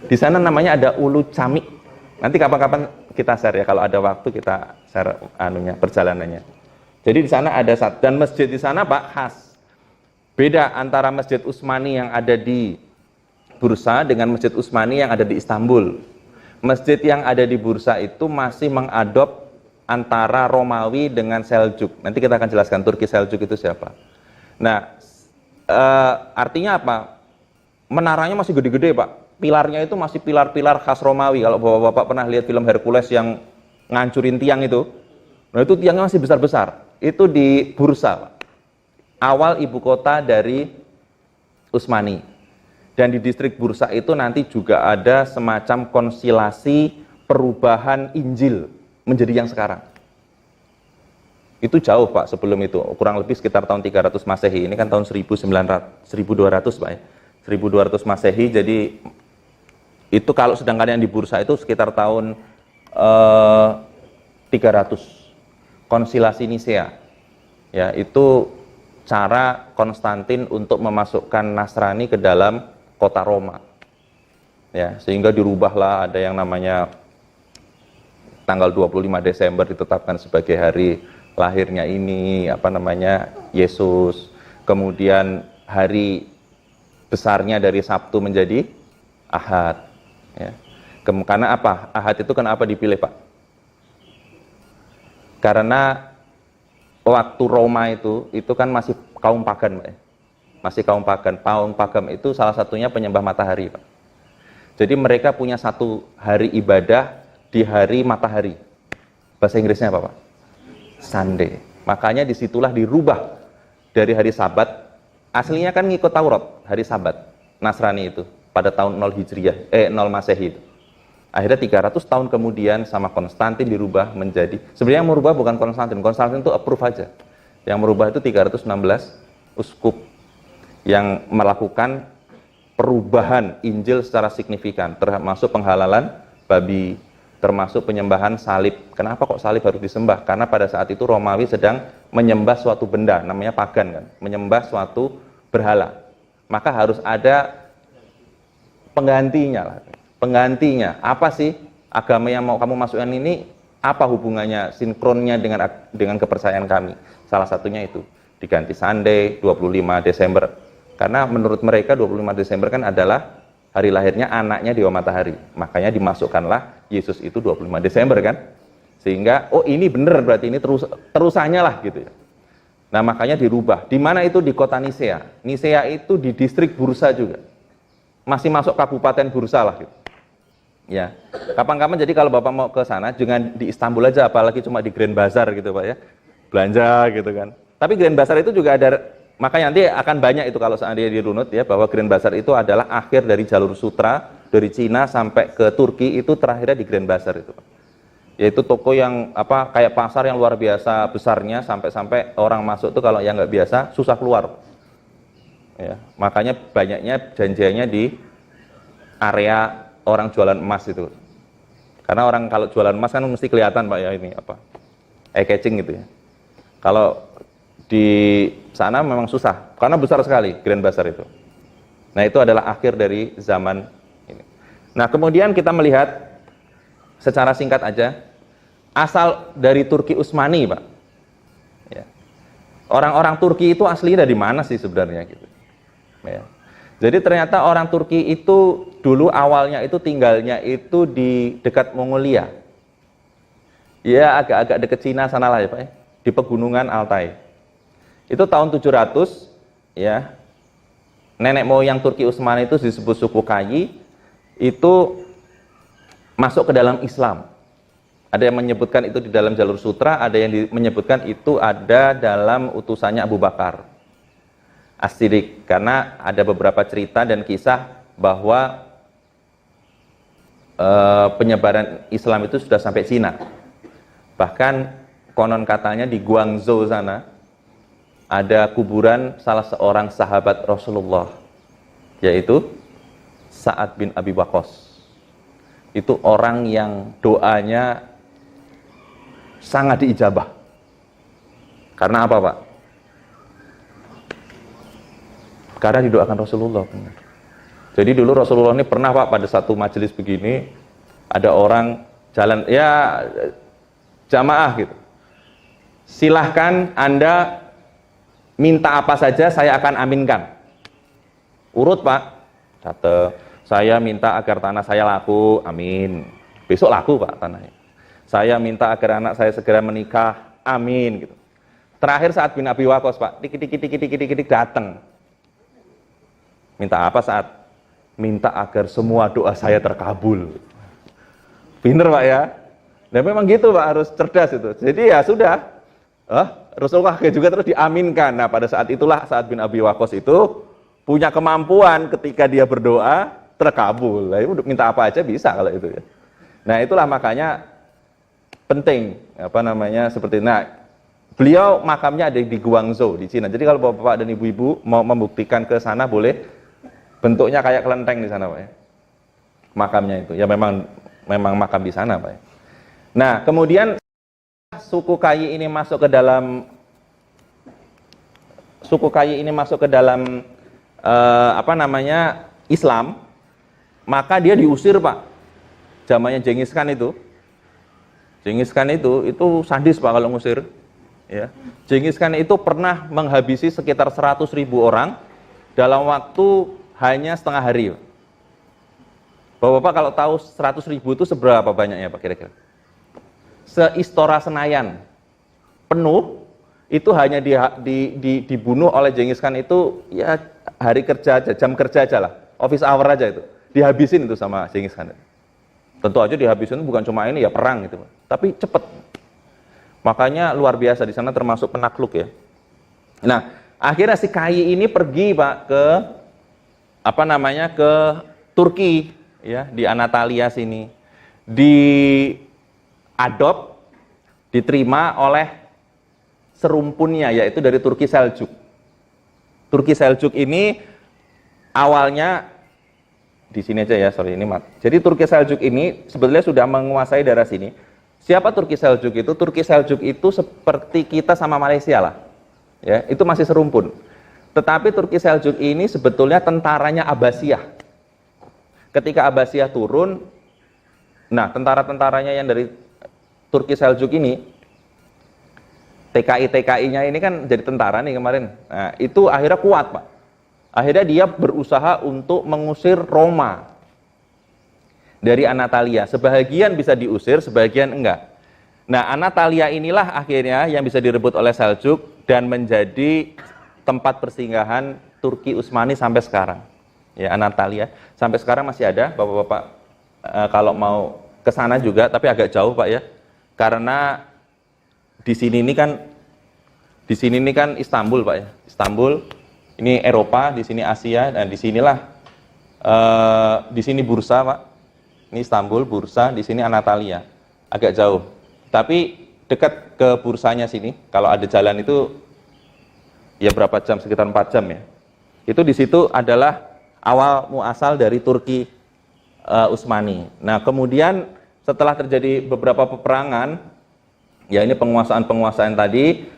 Di sana namanya ada Ulu Jami. Nanti kapan-kapan kita share ya, kalau ada waktu kita share perjalanannya. Jadi di sana ada dan masjid di sana Pak khas. Beda antara Masjid Utsmani yang ada di Bursa dengan Masjid Utsmani yang ada di Istanbul. Masjid yang ada di Bursa itu masih mengadop antara Romawi dengan Seljuk. Nanti kita akan jelaskan Turki Seljuk itu siapa. Nah, artinya apa? Menaranya masih gede-gede Pak. Pilarnya itu masih pilar-pilar khas Romawi. Kalau Bapak pernah lihat film Hercules yang ngancurin tiang itu, nah itu tiangnya masih besar-besar. Itu di Bursa, Pak. Awal ibu kota dari Utsmani. Dan di distrik Bursa itu nanti juga ada semacam konsilasi perubahan Injil menjadi yang sekarang. Itu jauh Pak sebelum itu, kurang lebih sekitar tahun 300 Masehi. Ini kan tahun 1200 Pak ya. 1200 Masehi, jadi itu kalau sedangkan yang di Bursa itu sekitar tahun 300. Konsilasi Nisea. Ya, itu cara Konstantin untuk memasukkan Nasrani ke dalam kota Roma. Ya, sehingga dirubahlah, ada yang namanya tanggal 25 Desember ditetapkan sebagai hari lahirnya ini, Yesus. Kemudian hari besarnya dari Sabtu menjadi Ahad. Ya. Karena apa? Ahad itu kenapa dipilih Pak? Karena waktu Roma itu kan masih kaum pagan Pak. masih kaum pagan. Kaum pagan itu salah satunya penyembah matahari, Pak. Jadi mereka punya satu hari ibadah di hari matahari. Bahasa Inggrisnya apa, Pak? Sunday. Makanya disitulah dirubah dari hari Sabat. Aslinya kan ngikut Taurat, hari Sabat Nasrani itu pada tahun 0 Hijriah, 0 Masehi itu. Akhirnya 300 tahun kemudian sama Konstantin dirubah menjadi, sebenarnya yang merubah bukan Konstantin. Konstantin itu approve aja. Yang merubah itu 316 uskup yang melakukan perubahan Injil secara signifikan, termasuk penghalalan babi, termasuk penyembahan salib. Kenapa kok salib harus disembah? Karena pada saat itu Romawi sedang menyembah suatu benda, namanya pagan kan, menyembah suatu berhala. Maka harus ada penggantinya lah. Penggantinya, apa sih agama yang mau kamu masukkan ini, apa hubungannya, sinkronnya dengan kepercayaan kami? Salah satunya itu, diganti Sunday 25 Desember. Karena menurut mereka 25 Desember kan adalah hari lahirnya anaknya Dewa Matahari. Makanya dimasukkanlah Yesus itu 25 Desember kan. Sehingga, oh ini bener berarti ini terusannya lah gitu ya. Nah makanya dirubah. Di mana itu? Di kota Nisea. Nisea itu di distrik Bursa juga. Masih masuk kabupaten Bursa lah gitu. Ya, kapan-kapan jadi kalau Bapak mau ke sana jangan di Istanbul aja, apalagi cuma di Grand Bazar gitu Pak ya. Belanja gitu kan. Tapi Grand Bazar itu juga ada, makanya nanti akan banyak itu kalau seandainya dirunut ya, bahwa Grand Bazar itu adalah akhir dari jalur sutra dari Cina sampai ke Turki, itu terakhirnya di Grand Bazar itu Pak. Yaitu toko yang apa kayak pasar yang luar biasa besarnya, sampai-sampai orang masuk tuh kalau yang nggak biasa susah keluar. Ya, makanya banyaknya janjiannya di area orang jualan emas itu. Karena orang kalau jualan emas kan mesti kelihatan Pak ya ini apa? Eye-catching gitu ya. Kalau di sana memang susah karena besar sekali Grand Bazar itu. Nah, itu adalah akhir dari zaman ini. Nah, kemudian kita melihat secara singkat aja asal dari Turki Utsmani, Pak. Ya. Orang-orang Turki itu aslinya dari mana sih sebenarnya gitu. Ya. Jadi ternyata orang Turki itu dulu awalnya itu tinggalnya itu di dekat Mongolia. Ya agak-agak dekat Cina sana lah ya Pak ya. Di pegunungan Altai. Itu tahun 700 ya. Nenek moyang Turki Utsmani itu disebut suku Kayi, itu masuk ke dalam Islam. Ada yang menyebutkan itu di dalam jalur sutra, ada yang menyebutkan itu ada dalam utusannya Abu Bakar As-Siddiq, karena ada beberapa cerita dan kisah bahwa penyebaran Islam itu sudah sampai Cina. Bahkan konon katanya di Guangzhou sana ada kuburan salah seorang sahabat Rasulullah, yaitu Sa'ad bin Abi Waqqas. Itu orang yang doanya sangat diijabah. Karena apa Pak? Karena didoakan Rasulullah. Benar. Jadi dulu Rasulullah ini pernah Pak pada satu majelis begini, ada orang jalan, ya jamaah gitu. Silahkan Anda minta apa saja, saya akan aminkan. Urut Pak, catat. Saya minta agar tanah saya laku, amin. Besok laku Pak tanahnya. Saya minta agar anak saya segera menikah, amin. Gitu. Terakhir Sa'ad bin Abi Waqqas Pak, dikit datang. Minta apa Sa'ad? Minta agar semua doa saya terkabul. Pinter Pak ya. Dan memang gitu Pak, harus cerdas itu. Jadi ya sudah. Rasulullah juga terus diaminkan. Nah pada saat itulah Sa'ad bin Abi Waqqas itu punya kemampuan ketika dia berdoa terkabul. Nah, minta apa aja bisa kalau itu ya. Nah itulah makanya penting seperti beliau makamnya ada di Guangzhou di Cina. Jadi kalau bapak dan ibu-ibu mau membuktikan ke sana boleh. Bentuknya kayak kelenteng di sana Pak ya. Makamnya itu. Ya memang makam di sana Pak ya. Nah, kemudian suku Kayi ini masuk ke dalam Islam, maka dia diusir Pak. Zamannya Genghis Khan itu. Genghis Khan itu sadis Pak kalau ngusir. Ya. Genghis Khan itu pernah menghabisi sekitar 100.000 orang dalam waktu hanya setengah hari. Bapak-bapak kalau tahu 100.000 itu seberapa banyaknya Pak kira-kira? Se-Istora Senayan penuh itu hanya dibunuh oleh Genghis Khan itu ya hari kerja aja, jam kerja aja lah, office hour aja itu, dihabisin itu sama Genghis Khan. Tentu aja dihabisin bukan cuma ini ya perang gitu, tapi cepet. Makanya luar biasa di sana termasuk penakluk ya. Nah, akhirnya si Kai ini pergi Pak ke ke Turki ya, di Anatolia sini. Diadop, diterima oleh serumpunnya yaitu dari Turki Seljuk. Turki Seljuk ini awalnya di sini aja ya, sorry ini mat. Jadi Turki Seljuk ini sebetulnya sudah menguasai daerah sini. Siapa Turki Seljuk itu? Turki Seljuk itu seperti kita sama Malaysia lah. Ya, itu masih serumpun. Tetapi Turki Seljuk ini sebetulnya tentaranya Abbasiyah. Ketika Abbasiyah turun, nah tentara-tentaranya yang dari Turki Seljuk ini, TKI-TKI-nya ini kan jadi tentara nih kemarin. Nah, itu akhirnya kuat Pak. Akhirnya dia berusaha untuk mengusir Roma dari Anatolia. Sebagian bisa diusir, sebagian enggak. Nah, Anatolia inilah akhirnya yang bisa direbut oleh Seljuk dan menjadi tempat persinggahan Turki Utsmani sampai sekarang. Ya, Anatolia sampai sekarang masih ada, Bapak-bapak kalau mau ke sana juga, tapi agak jauh Pak ya. Karena di sini ini kan Istanbul Pak ya. Istanbul ini Eropa, di sini Asia, dan di sinilah di sini bursa Pak. Ini Istanbul, bursa, di sini Anatolia. Agak jauh. Tapi dekat ke bursanya sini, kalau ada jalan itu ya berapa jam, sekitar 4 jam ya. Itu di situ adalah awal muasal dari Turki Utsmani. Nah, kemudian setelah terjadi beberapa peperangan, ya ini penguasaan tadi,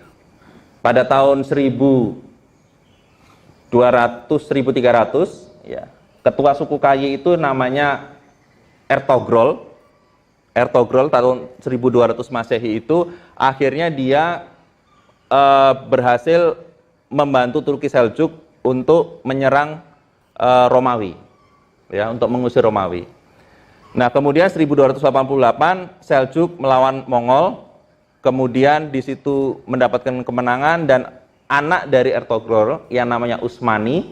pada tahun 1200-1300, ya, ketua suku Kai itu namanya Ertogrol. Ertogrol tahun 1200 Masehi itu akhirnya dia berhasil membantu Turki Seljuk untuk menyerang Romawi, ya, untuk mengusir Romawi. Nah, kemudian 1288 Seljuk melawan Mongol, kemudian di situ mendapatkan kemenangan dan anak dari Ertogrol yang namanya Utsmani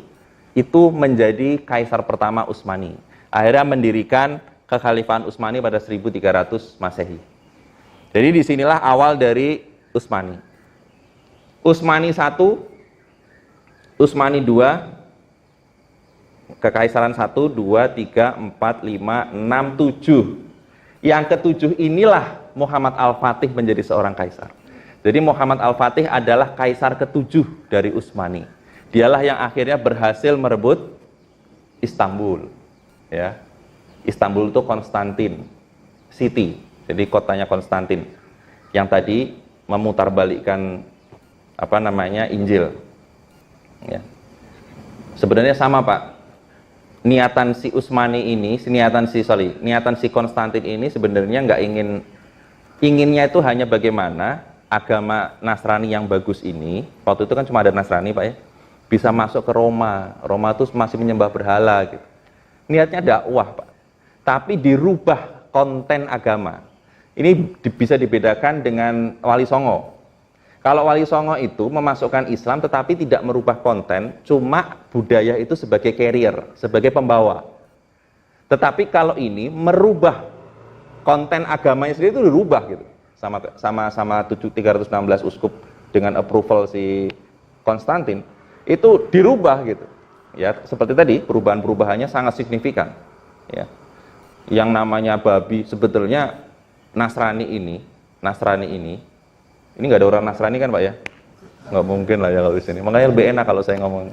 itu menjadi kaisar pertama Utsmani. Akhirnya mendirikan kekhalifahan Utsmani pada 1300 Masehi. Jadi disinilah awal dari Utsmani. Utsmani 1, Utsmani 2, Kekaisaran 1, 2, 3, 4, 5, 6, 7. Yang ketujuh inilah Muhammad Al-Fatih menjadi seorang kaisar. Jadi Muhammad Al-Fatih adalah kaisar ketujuh dari Utsmani. Dialah yang akhirnya berhasil merebut Istanbul. Ya. Istanbul itu Konstantin City. Jadi kotanya Konstantin. Yang tadi memutarbalikkan Injil. Ya. Sebenarnya sama Pak. Niatan si Utsmani ini, niatan si Konstantin ini sebenarnya nggak inginnya itu hanya bagaimana agama Nasrani yang bagus ini, waktu itu kan cuma ada Nasrani Pak ya, bisa masuk ke Roma. Roma itu masih menyembah berhala gitu. Niatnya dakwah Pak, tapi dirubah konten agama. Ini bisa dibedakan dengan Wali Songo. Kalau Wali Songo itu memasukkan Islam tetapi tidak merubah konten, cuma budaya itu sebagai carrier, sebagai pembawa. Tetapi kalau ini merubah konten agamanya sendiri itu dirubah gitu. Sama 316 uskup dengan approval si Konstantin itu dirubah gitu. Ya, seperti tadi perubahan-perubahannya sangat signifikan. Ya. Yang namanya babi sebetulnya Nasrani ini nggak ada orang Nasrani kan Pak ya? Nggak mungkin lah ya kalau di sini. Makanya lebih enak kalau saya ngomong.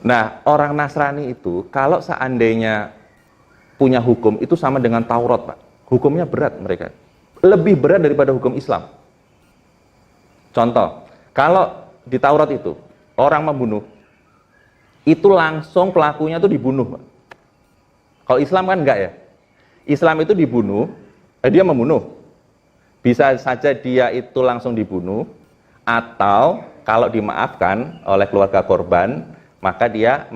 Nah, orang Nasrani itu kalau seandainya punya hukum itu sama dengan Taurat Pak. Hukumnya berat mereka. Lebih berat daripada hukum Islam. Contoh, kalau di Taurat itu orang membunuh, itu langsung pelakunya tuh dibunuh Pak. Kalau Islam kan enggak ya? Islam itu dibunuh, dia membunuh. Bisa saja dia itu langsung dibunuh, atau kalau dimaafkan oleh keluarga korban, maka dia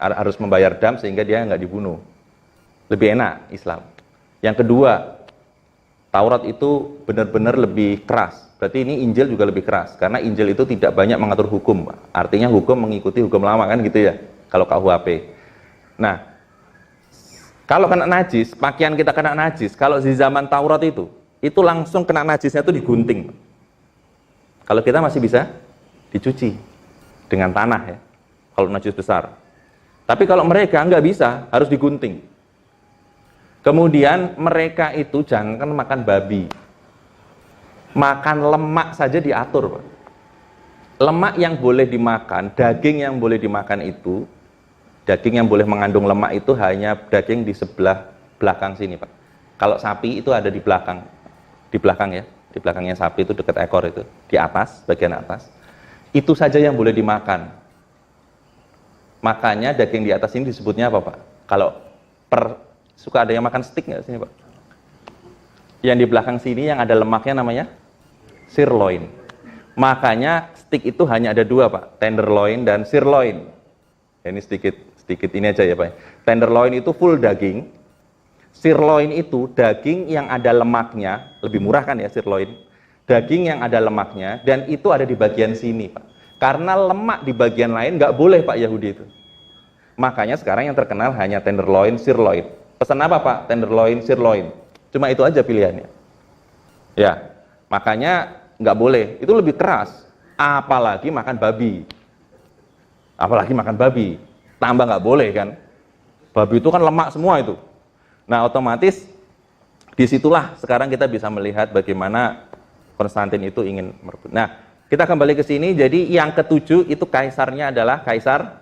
harus membayar dam sehingga dia nggak dibunuh. Lebih enak Islam. Yang kedua, Taurat itu benar-benar lebih keras. Berarti ini Injil juga lebih keras, karena Injil itu tidak banyak mengatur hukum, Pak. Artinya hukum mengikuti hukum lama kan gitu ya, kalau KUHP. Nah, kalau kena najis, pakaian kita kena najis, kalau di zaman Taurat itu langsung kena najisnya itu digunting. Kalau kita masih bisa dicuci dengan tanah ya, kalau najis besar. Tapi kalau mereka nggak bisa, harus digunting. Kemudian mereka itu jangan makan babi, makan lemak saja diatur, Pak. Lemak yang boleh dimakan, daging yang boleh dimakan itu, daging yang boleh mengandung lemak itu hanya daging di sebelah belakang sini, Pak. Kalau sapi itu ada di belakang ya, di belakangnya sapi itu dekat ekor itu, di atas, bagian atas. Itu saja yang boleh dimakan. Makanya daging di atas ini disebutnya apa, Pak? Kalau suka ada yang makan steak nggak sini, Pak? Yang di belakang sini yang ada lemaknya namanya sirloin. Makanya steak itu hanya ada dua, Pak, tenderloin dan sirloin. Ini sedikit ini aja ya, Pak. Tenderloin itu full daging. Sirloin itu daging yang ada lemaknya, lebih murah kan ya sirloin. Daging yang ada lemaknya, dan itu ada di bagian sini, Pak. Karena lemak di bagian lain nggak boleh, Pak, Yahudi itu. Makanya sekarang yang terkenal hanya tenderloin, sirloin. Pesan apa, Pak? Tenderloin, sirloin. Cuma itu aja pilihannya. Ya, makanya nggak boleh. Itu lebih keras. Apalagi makan babi. Apalagi makan babi. Tambah nggak boleh kan. Babi itu kan lemak semua itu. Nah, otomatis disitulah sekarang kita bisa melihat bagaimana Konstantin itu ingin merebut. Nah, kita kembali ke sini. Jadi yang ketujuh itu kaisarnya adalah Kaisar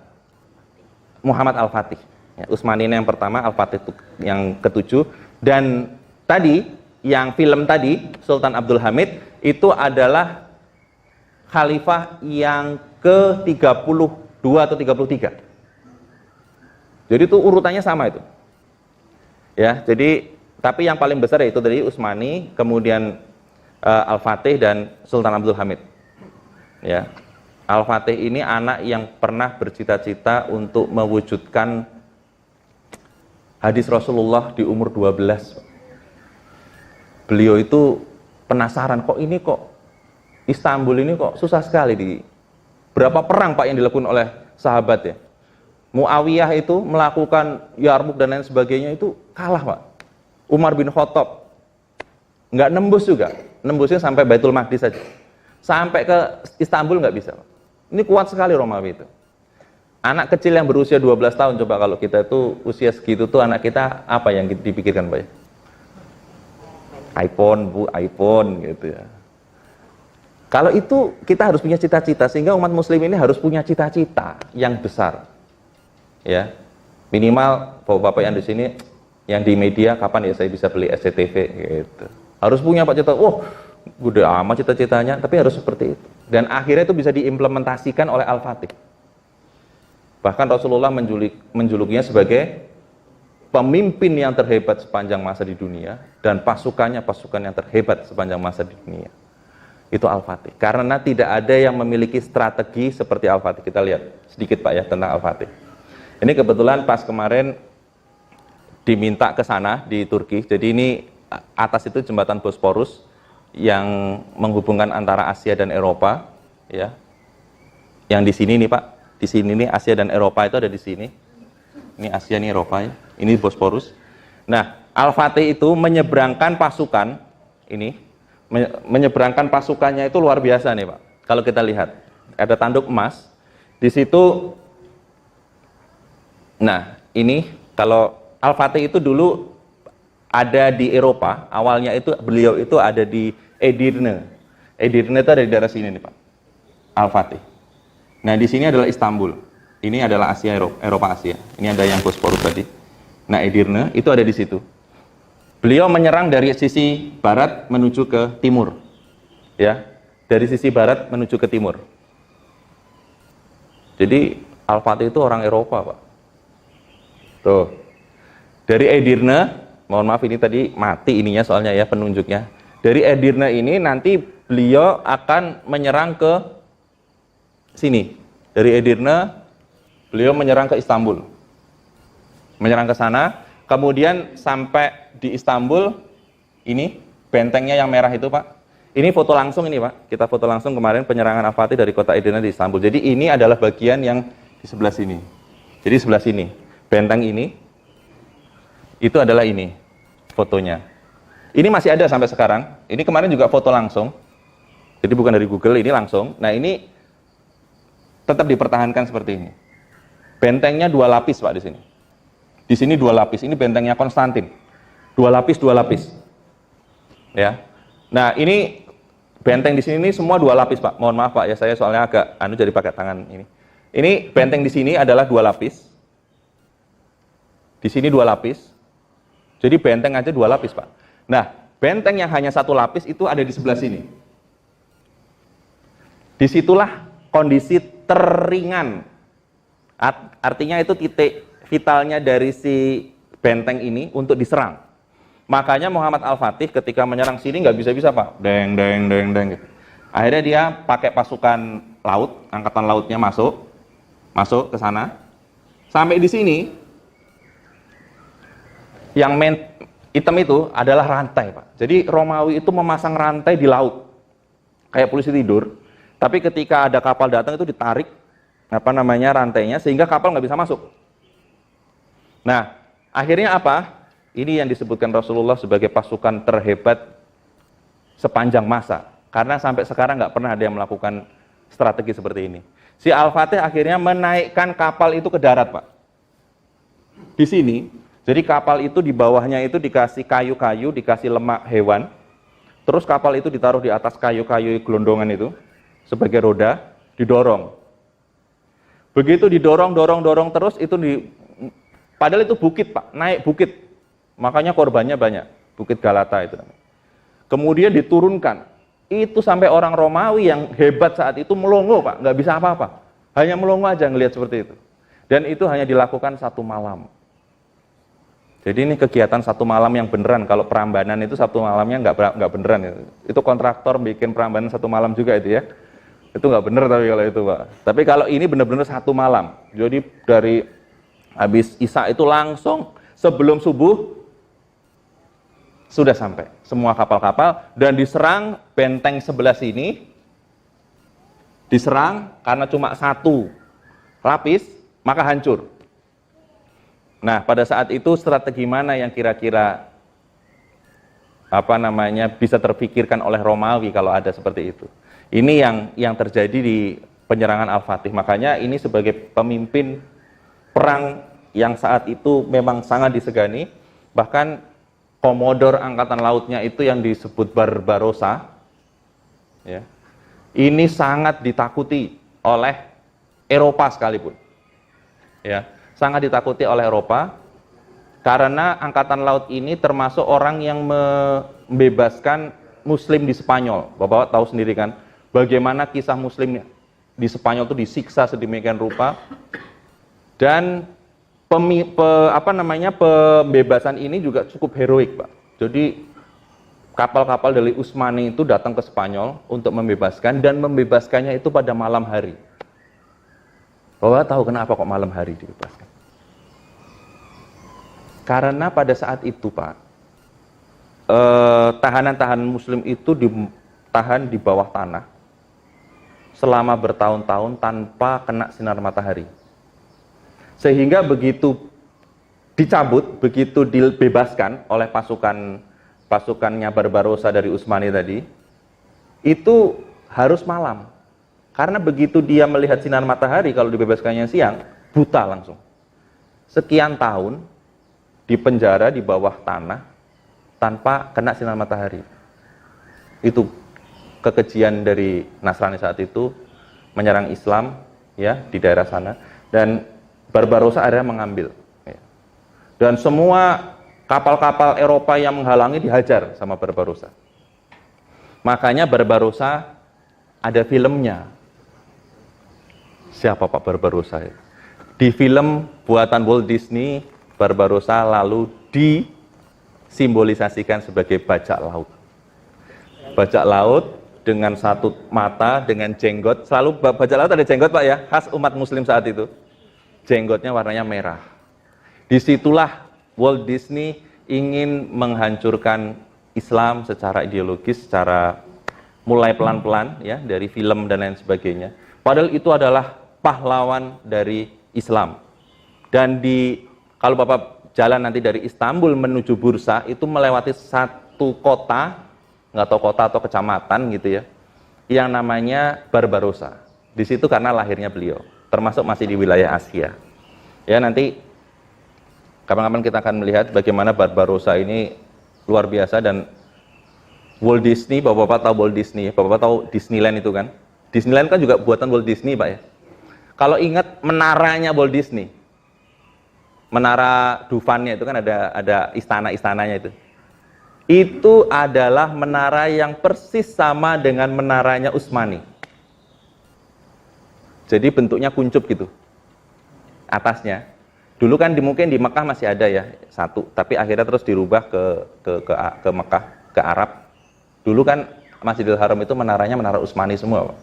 Muhammad Al-Fatih. Ya, Utsmaniyun yang pertama, Al-Fatih yang ketujuh. Dan tadi, yang film tadi, Sultan Abdul Hamid, itu adalah khalifah yang ke-32 atau 33. Jadi itu urutannya sama itu. Ya, jadi tapi yang paling besar yaitu tadi Utsmani, kemudian Al-Fatih dan Sultan Abdul Hamid. Ya. Al-Fatih ini anak yang pernah bercita-cita untuk mewujudkan hadis Rasulullah di umur 12. Beliau itu penasaran, kok Istanbul ini kok susah sekali di berapa perang, Pak, yang dilakukan oleh sahabat ya. Muawiyah itu melakukan Yarmuk dan lain sebagainya itu kalah, Pak. Umar bin Khattab nggak nembus juga, nembusnya sampai Baitul Maqdis saja. Sampai ke Istanbul nggak bisa, Pak. Ini kuat sekali Romawi itu. Anak kecil yang berusia 12 tahun, coba kalau kita itu usia segitu tuh anak kita apa yang dipikirkan, Pak? iPhone, Bu, iPhone gitu ya. Kalau itu kita harus punya cita-cita, sehingga umat muslim ini harus punya cita-cita yang besar. Ya. Minimal Bapak-bapak yang di sini, yang di media, kapan ya saya bisa beli SCTV gitu. Harus punya, Pak, cita. Udah amat cita-citanya, tapi harus seperti itu. Dan akhirnya itu bisa diimplementasikan oleh Al-Fatih. Bahkan Rasulullah menjulukinya sebagai pemimpin yang terhebat sepanjang masa di dunia, dan pasukannya pasukan yang terhebat sepanjang masa di dunia. Itu Al-Fatih. Karena tidak ada yang memiliki strategi seperti Al-Fatih. Kita lihat sedikit, Pak, ya, tentang Al-Fatih. Ini kebetulan pas kemarin diminta ke sana di Turki. Jadi ini atas itu jembatan Bosporus yang menghubungkan antara Asia dan Eropa, ya. Yang di sini nih, Pak. Di sini nih Asia dan Eropa itu ada di sini. Ini Asia, ini Eropa ya. Ini Bosporus. Nah, Al-Fatih itu menyeberangkan pasukan ini, menyeberangkan pasukannya itu luar biasa nih, Pak. Kalau kita lihat, ada tanduk emas di situ. Nah, ini kalau Al-Fatih itu dulu ada di Eropa, awalnya itu beliau itu ada di Edirne. Edirne itu ada di daerah sini nih, Pak. Al-Fatih. Nah, di sini adalah Istanbul. Ini adalah Asia, Eropa Asia. Ini ada yang Bosporus tadi. Nah, Edirne itu ada di situ. Beliau menyerang dari sisi barat menuju ke timur. Ya, dari sisi barat menuju ke timur. Jadi Al-Fatih itu orang Eropa, Pak. Tuh. Dari Edirne, mohon maaf ini tadi mati ininya soalnya ya penunjuknya. Dari Edirne ini nanti beliau akan menyerang ke sini. Dari Edirne beliau menyerang ke Istanbul. Menyerang ke sana, kemudian sampai di Istanbul ini bentengnya yang merah itu, Pak. Ini foto langsung ini, Pak. Kita foto langsung kemarin penyerangan Al-Fatih dari kota Edirne di Istanbul. Jadi ini adalah bagian yang di sebelah sini. Jadi sebelah sini, benteng ini, itu adalah ini fotonya. Ini masih ada sampai sekarang. Ini kemarin juga foto langsung. Jadi bukan dari Google, ini langsung. Nah ini tetap dipertahankan seperti ini. Bentengnya 2 lapis, Pak, di sini. Di sini 2 lapis. Ini bentengnya Konstantin. 2 lapis, 2 lapis. Ya. Nah ini benteng di sini ini semua 2 lapis, Pak. Mohon maaf, Pak, ya saya soalnya agak jadi pakai tangan ini. Ini benteng di sini adalah 2 lapis. Di sini 2 lapis. Jadi benteng aja 2 lapis, Pak. Nah, benteng yang hanya 1 lapis itu ada di sebelah sini. Disitulah kondisi teringan. Artinya itu titik vitalnya dari si benteng ini untuk diserang. Makanya Muhammad Al-Fatih ketika menyerang sini nggak bisa-bisa, Pak. Deng, deng, deng, deng. Gitu. Akhirnya dia pakai pasukan laut, angkatan lautnya masuk ke sana. Sampai di sini, yang hitam itu adalah rantai, Pak. Jadi Romawi itu memasang rantai di laut, kayak polisi tidur. Tapi ketika ada kapal datang itu ditarik, rantainya, sehingga kapal nggak bisa masuk. Nah, akhirnya apa? Ini yang disebutkan Rasulullah sebagai pasukan terhebat sepanjang masa. Karena sampai sekarang nggak pernah ada yang melakukan strategi seperti ini. Si Al-Fatih akhirnya menaikkan kapal itu ke darat, Pak. Di sini, jadi kapal itu di bawahnya itu dikasih kayu-kayu, dikasih lemak hewan. Terus kapal itu ditaruh di atas kayu-kayu gelondongan itu sebagai roda, didorong. Begitu didorong terus itu padahal itu bukit, Pak, naik bukit. Makanya korbannya banyak, Bukit Galata itu. Kemudian diturunkan. Itu sampai orang Romawi yang hebat saat itu melongo, Pak, nggak bisa apa-apa. Hanya melongo aja ngelihat seperti itu. Dan itu hanya dilakukan 1 malam. Jadi ini kegiatan 1 malam yang beneran. Kalau Prambanan itu 1 malamnya nggak beneran. Itu kontraktor bikin Prambanan 1 malam juga itu ya. Itu nggak bener tapi kalau itu, Pak. Tapi kalau ini bener-bener 1 malam. Jadi dari habis Isya itu langsung sebelum subuh sudah sampai semua kapal-kapal dan diserang benteng sebelah sini. Diserang karena cuma 1 lapis, maka hancur. Nah, pada saat itu strategi mana yang kira-kira bisa terpikirkan oleh Romawi kalau ada seperti itu? Ini yang terjadi di penyerangan Al-Fatih. Makanya ini sebagai pemimpin perang yang saat itu memang sangat disegani. Bahkan Komodor Angkatan Lautnya itu yang disebut Barbarossa, ya, ini sangat ditakuti oleh Eropa sekalipun. Ya, sangat ditakuti oleh Eropa karena Angkatan Laut ini termasuk orang yang membebaskan Muslim di Spanyol. Bapak tahu sendiri kan, bagaimana kisah Muslim di Spanyol itu disiksa sedemikian rupa. Dan pembebasan ini juga cukup heroik, Pak. Jadi kapal-kapal dari Utsmani itu datang ke Spanyol untuk membebaskan dan membebaskannya itu pada malam hari. Bapak tahu kenapa kok malam hari dibebaskan? Karena pada saat itu, Pak, tahanan-tahanan Muslim itu ditahan di bawah tanah selama bertahun-tahun tanpa kena sinar matahari. Sehingga begitu dicabut, begitu dibebaskan oleh pasukannya Barbarossa dari Utsmani tadi, itu harus malam. Karena begitu dia melihat sinar matahari, kalau dibebaskannya siang, buta langsung. Sekian tahun di penjara di bawah tanah tanpa kena sinar matahari. Itu kekejian dari Nasrani saat itu menyerang Islam ya di daerah sana, dan Barbarossa akhirnya mengambil. Dan semua kapal-kapal Eropa yang menghalangi dihajar sama Barbarossa. Makanya Barbarossa ada filmnya. Siapa Pak Barbarossa? Di film buatan Walt Disney, Barbarossa lalu disimbolisasikan sebagai bajak laut. Bajak laut dengan 1 mata, dengan jenggot. Selalu bajak laut ada jenggot, Pak, ya, khas umat Muslim saat itu. Jenggotnya warnanya merah. Disitulah Walt Disney ingin menghancurkan Islam, secara ideologis, secara mulai pelan-pelan ya dari film dan lain sebagainya. Padahal itu adalah pahlawan dari Islam. Dan kalau Bapak jalan nanti dari Istanbul menuju Bursa itu melewati satu kota, nggak tahu kota atau kecamatan gitu ya, yang namanya Barbarossa. Di situ karena lahirnya beliau, termasuk masih di wilayah Asia. Ya nanti kapan-kapan kita akan melihat bagaimana Barbarossa ini luar biasa. Dan Walt Disney, Bapak-bapak tahu Walt Disney, Bapak-bapak tahu Disneyland itu kan? Disneyland kan juga buatan Walt Disney, Pak ya. Kalau ingat menaranya Walt Disney, menara Dufan-nya itu kan ada istana-istananya itu. Itu adalah menara yang persis sama dengan menaranya Utsmani. Jadi bentuknya kuncup gitu. Atasnya. Dulu kan mungkin di Mekah masih ada ya satu, tapi akhirnya terus dirubah ke Mekah, ke Arab. Dulu kan Masjidil Haram itu menaranya menara Utsmani semua, Pak.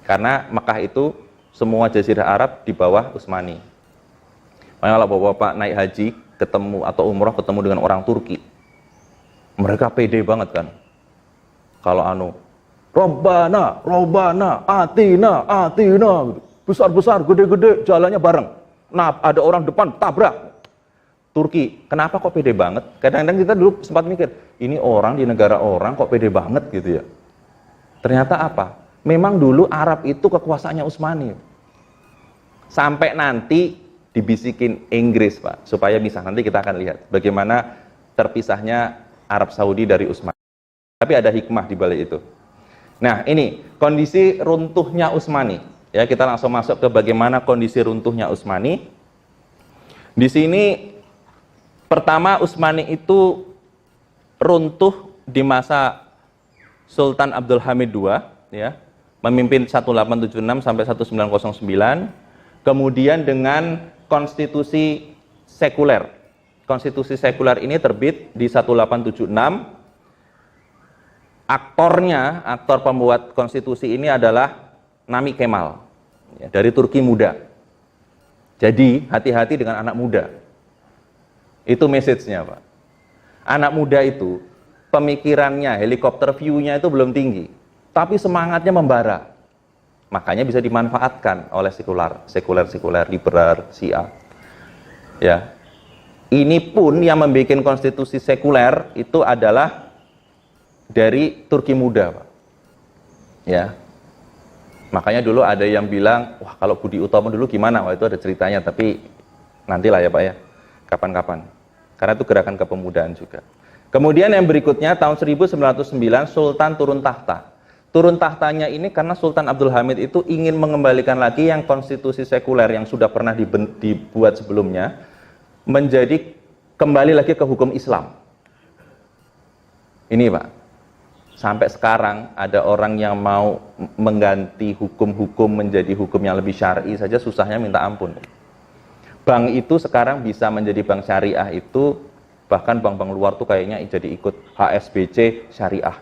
Karena Mekah itu semua jazirah Arab di bawah Utsmani. Makanya kalau Bapak naik haji ketemu atau umroh ketemu dengan orang Turki, mereka pede banget kan. Kalau Robbana, Atina, besar-besar, gede-gede, jalannya bareng. Nah, ada orang depan tabrak. Turki, kenapa kok pede banget? Kadang-kadang kita dulu sempat mikir, ini orang di negara orang kok pede banget gitu ya. Ternyata apa? Memang dulu Arab itu kekuasaannya Utsmani. Sampai nanti dibisikin Inggris, Pak, supaya bisa. Nanti kita akan lihat bagaimana terpisahnya Arab Saudi dari Utsmani. Tapi ada hikmah di balik itu. Nah, ini kondisi runtuhnya Utsmani. Ya, kita langsung masuk ke bagaimana kondisi runtuhnya Utsmani. Di sini pertama Utsmani itu runtuh di masa Sultan Abdul Hamid II, ya, memimpin 1876 sampai 1909. Kemudian dengan konstitusi sekuler. Konstitusi sekuler ini terbit di 1876. Aktor pembuat konstitusi ini adalah Nami Kemal, ya, dari Turki muda. Jadi hati-hati dengan anak muda. Itu message-nya, Pak. Anak muda itu pemikirannya, helikopter view-nya itu belum tinggi, tapi semangatnya membara. Makanya bisa dimanfaatkan oleh sekuler, liberal, Syiah. Ya. Ini pun yang membuat konstitusi sekuler itu adalah dari Turki muda, Pak. Ya. Makanya dulu ada yang bilang, wah kalau Budi Utomo dulu gimana? Wah itu ada ceritanya, tapi nantilah ya Pak ya, kapan-kapan. Karena itu gerakan kepemudaan juga. Kemudian yang berikutnya tahun 1909 Sultan turun tahta. Turun tahtanya ini karena Sultan Abdul Hamid itu ingin mengembalikan lagi yang konstitusi sekuler yang sudah pernah dibuat sebelumnya, menjadi kembali lagi ke hukum Islam. Ini Pak. Sampai sekarang ada orang yang mau mengganti hukum-hukum menjadi hukum yang lebih syar'i saja susahnya minta ampun. Bank itu sekarang bisa menjadi bank syariah itu, bahkan bank-bank luar tuh kayaknya jadi ikut HSBC syariah.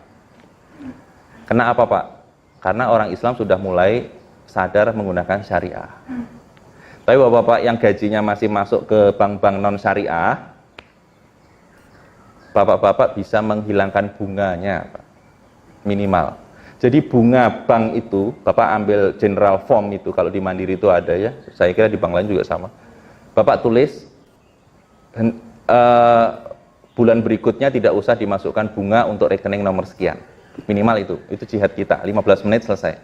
Kenapa Pak? Karena orang Islam sudah mulai sadar menggunakan syariah. Tapi bapak-bapak yang gajinya masih masuk ke bank-bank non syariah, bapak-bapak bisa menghilangkan bunganya, Pak. Minimal. Jadi bunga bank itu, Bapak ambil general form itu, kalau di Mandiri itu ada ya, saya kira di bank lain juga sama. Bapak tulis, bulan berikutnya tidak usah dimasukkan bunga untuk rekening nomor sekian. Minimal itu jihad kita, 15 menit selesai.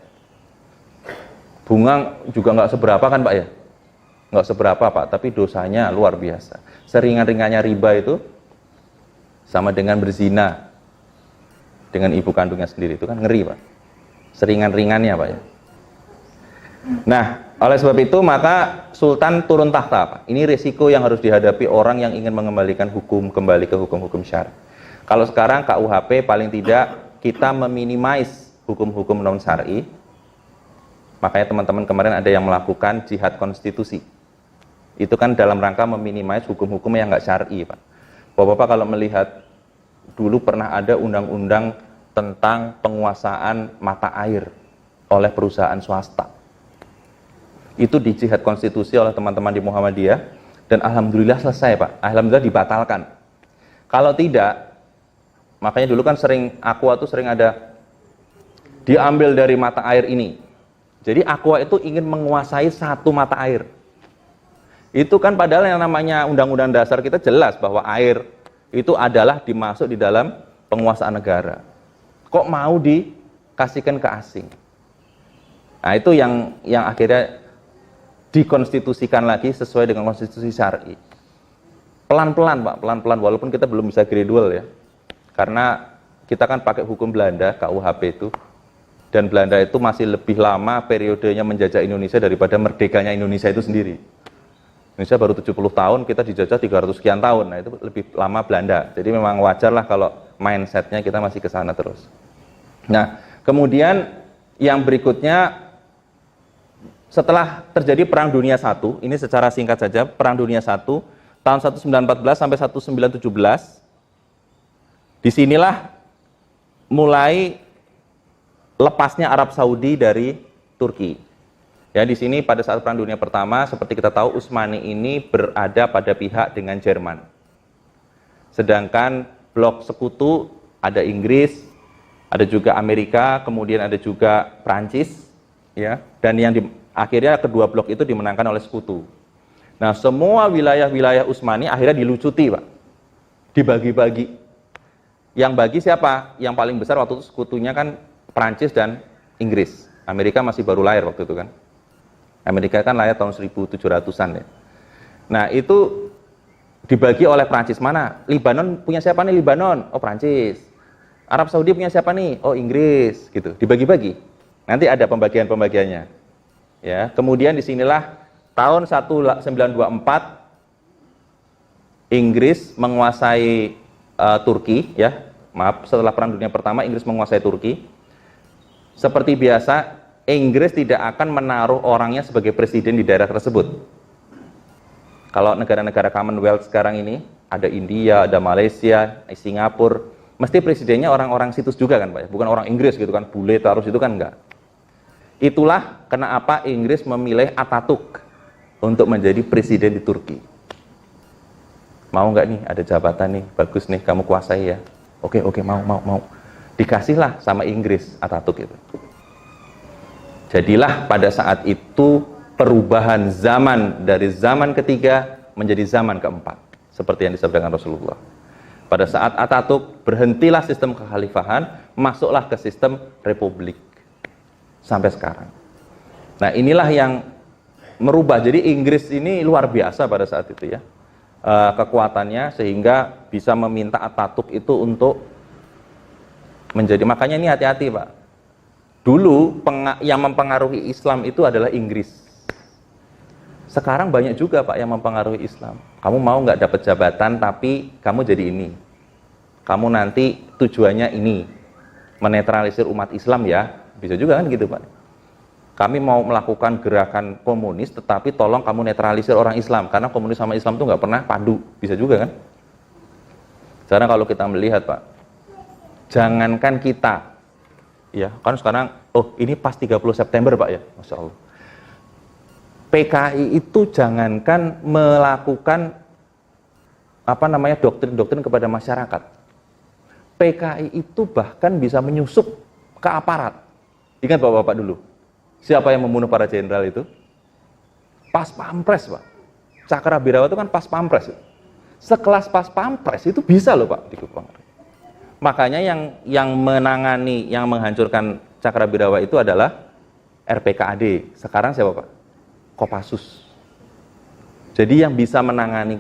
Bunga juga nggak seberapa kan Pak ya? Nggak seberapa Pak, tapi dosanya luar biasa. Seringan-ringannya riba itu, sama dengan berzina dengan ibu kandungnya sendiri, itu kan ngeri Pak. Seringan-ringannya Pak ya. Nah, oleh sebab itu maka Sultan turun tahta Pak. Ini risiko yang harus dihadapi orang yang ingin mengembalikan hukum kembali ke hukum-hukum syar'i. Kalau sekarang KUHP paling tidak kita meminimais hukum-hukum non syar'i. Makanya teman-teman kemarin ada yang melakukan jihad konstitusi. Itu kan dalam rangka meminimais hukum-hukum yang nggak syar'i Pak. Bapak-bapak kalau melihat dulu pernah ada undang-undang tentang penguasaan mata air oleh perusahaan swasta. Itu di jihad konstitusi oleh teman-teman di Muhammadiyah dan alhamdulillah selesai Pak. Alhamdulillah dibatalkan. Kalau tidak, Makanya dulu kan sering Aqua tuh sering ada diambil dari mata air ini. Jadi Aqua itu ingin menguasai satu mata air. Itu kan padahal yang namanya undang-undang dasar kita jelas bahwa air itu adalah dimasuk di dalam penguasaan negara. Kok mau dikasihkan ke asing? Nah, itu yang akhirnya dikonstitusikan lagi sesuai dengan konstitusi syar'i. Pelan-pelan Pak, pelan-pelan walaupun kita belum bisa gradual ya. Karena kita kan pakai hukum Belanda, KUHP itu. Dan Belanda itu masih lebih lama periodenya menjajah Indonesia daripada merdekanya Indonesia itu sendiri. Indonesia baru 70 tahun, kita dijajah 300 sekian tahun. Nah, itu lebih lama Belanda. Jadi memang wajar lah kalau mindsetnya kita masih ke sana terus. Nah, kemudian yang berikutnya, setelah terjadi Perang Dunia I, ini secara singkat saja, Perang Dunia I, tahun 1914 sampai 1917, disinilah mulai lepasnya Arab Saudi dari Turki. Ya, di sini pada saat Perang Dunia Pertama, seperti kita tahu, Utsmani ini berada pada pihak dengan Jerman. Sedangkan blok sekutu ada Inggris, ada juga Amerika, kemudian ada juga Prancis, ya. Dan akhirnya kedua blok itu dimenangkan oleh sekutu. Nah, semua wilayah-wilayah Utsmani akhirnya dilucuti, Pak. Dibagi-bagi. Yang bagi siapa? Yang paling besar waktu itu sekutunya kan Prancis dan Inggris. Amerika masih baru lahir waktu itu kan. Amerika kan lahir tahun 1700-an ya. Nah, itu dibagi oleh Prancis. Mana? Libanon punya siapa nih Libanon? Oh, Prancis. Arab Saudi punya siapa nih? Oh, Inggris gitu. Dibagi-bagi. Nanti ada pembagian-pembagiannya. Ya, kemudian disinilah tahun 1924 Inggris menguasai Turki ya. Maaf, setelah Perang Dunia Pertama Inggris menguasai Turki. Seperti biasa, Inggris tidak akan menaruh orangnya sebagai presiden di daerah tersebut. Kalau negara-negara Commonwealth sekarang ini, ada India, ada Malaysia, Singapura, mesti presidennya orang-orang situs juga kan Pak, bukan orang Inggris gitu kan, bule terus itu kan enggak. Itulah kenapa Inggris memilih Atatürk untuk menjadi presiden di Turki. Mau nggak nih, ada jabatan nih, bagus nih, kamu kuasai ya. Oke, mau. Dikasihlah sama Inggris Atatürk itu. Jadilah pada saat itu perubahan zaman dari zaman ketiga menjadi zaman keempat. Seperti yang disabdakan Rasulullah. Pada saat Atatürk, berhentilah sistem kekhalifahan, masuklah ke sistem republik. Sampai sekarang. Nah, inilah yang merubah. Jadi Inggris ini luar biasa pada saat itu ya. Kekuatannya sehingga bisa meminta Atatürk itu untuk menjadi, makanya ini hati-hati Pak. Dulu yang mempengaruhi Islam itu adalah Inggris. Sekarang banyak juga Pak yang mempengaruhi Islam. Kamu mau nggak dapat jabatan tapi kamu jadi ini. Kamu nanti tujuannya ini, menetralisir umat Islam ya. Bisa juga kan gitu Pak. Kami mau melakukan gerakan komunis, tetapi tolong kamu netralisir orang Islam, karena komunis sama Islam itu nggak pernah padu, bisa juga kan? Sekarang kalau kita melihat Pak, jangankan kita, ya kan sekarang, oh ini pas 30 September Pak ya, Masya Allah. PKI itu jangankan melakukan doktrin-doktrin kepada masyarakat. PKI itu bahkan bisa menyusup ke aparat. Ingat Bapak-bapak dulu. Siapa yang membunuh para jenderal itu? Pas Pampres, Pak. Cakrabirawa itu kan pas Pampres. Sekelas pas Pampres itu bisa loh, Pak, dikepung. Makanya yang menangani, yang menghancurkan Cakrabirawa itu adalah RPKAD. Sekarang siapa, Pak? Kopassus. Jadi yang bisa menangani.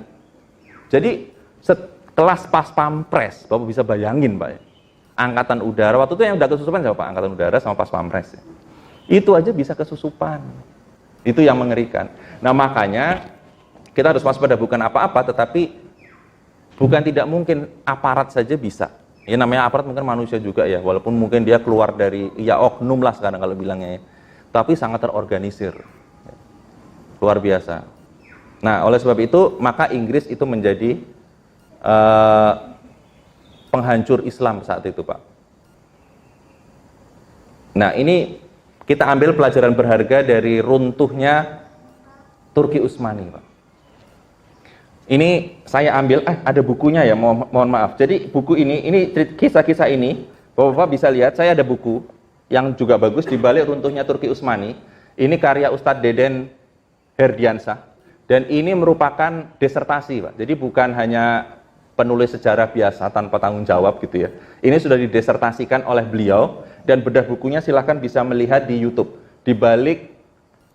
Jadi sekelas pas Pampres, Bapak bisa bayangin, Pak. Angkatan Udara, waktu itu yang udah kesusupan siapa, Pak? Angkatan Udara sama pas Pampres. Ya. Itu aja bisa kesusupan. Itu yang mengerikan. Nah, makanya kita harus waspada, bukan apa-apa, tetapi bukan tidak mungkin aparat saja bisa. Ya namanya aparat mungkin manusia juga ya, walaupun mungkin dia keluar dari ya oknum lah sekarang kalau bilangnya ya. Tapi sangat terorganisir. Luar biasa. Nah, oleh sebab itu maka Inggris itu menjadi penghancur Islam saat itu, Pak. Nah, ini kita ambil pelajaran berharga dari runtuhnya Turki Utsmani, Pak. Ini saya ambil, ada bukunya ya, mohon maaf. Jadi buku ini kisah-kisah ini, Bapak-bapak bisa lihat, saya ada buku yang juga bagus di balik runtuhnya Turki Utsmani. Ini karya Ustadz Deden Herdiansah. Dan ini merupakan disertasi, Pak. Jadi bukan hanya penulis sejarah biasa tanpa tanggung jawab gitu ya. Ini sudah didesertasikan oleh beliau, dan bedah bukunya silahkan bisa melihat di YouTube. Di balik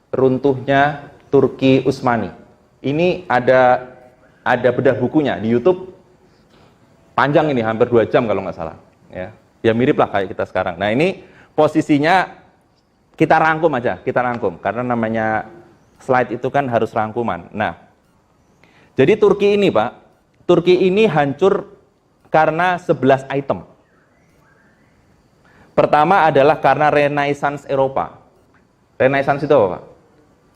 runtuhnya Turki Utsmani. Ini ada bedah bukunya di YouTube, panjang ini, hampir 2 jam kalau nggak salah. Ya mirip lah kayak kita sekarang. Nah ini posisinya kita rangkum aja, karena namanya slide itu kan harus rangkuman. Nah, jadi Turki ini Pak, Turki ini hancur karena 11 item. Pertama adalah karena Renaissance Eropa. Renaissance itu apa Pak?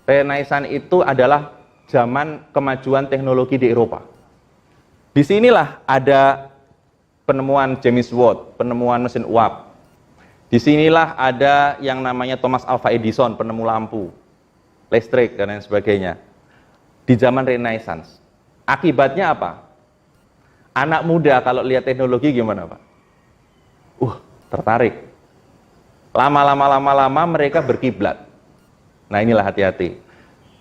Renaissance itu adalah zaman kemajuan teknologi di Eropa. Disinilah ada penemuan James Watt, penemuan mesin uap. Disinilah ada yang namanya Thomas Alva Edison, penemu lampu, listrik, dan lain sebagainya. Di zaman Renaissance. Akibatnya apa? Anak muda kalau lihat teknologi gimana Pak? Tertarik. Lama-lama mereka berkiblat. Nah inilah hati-hati.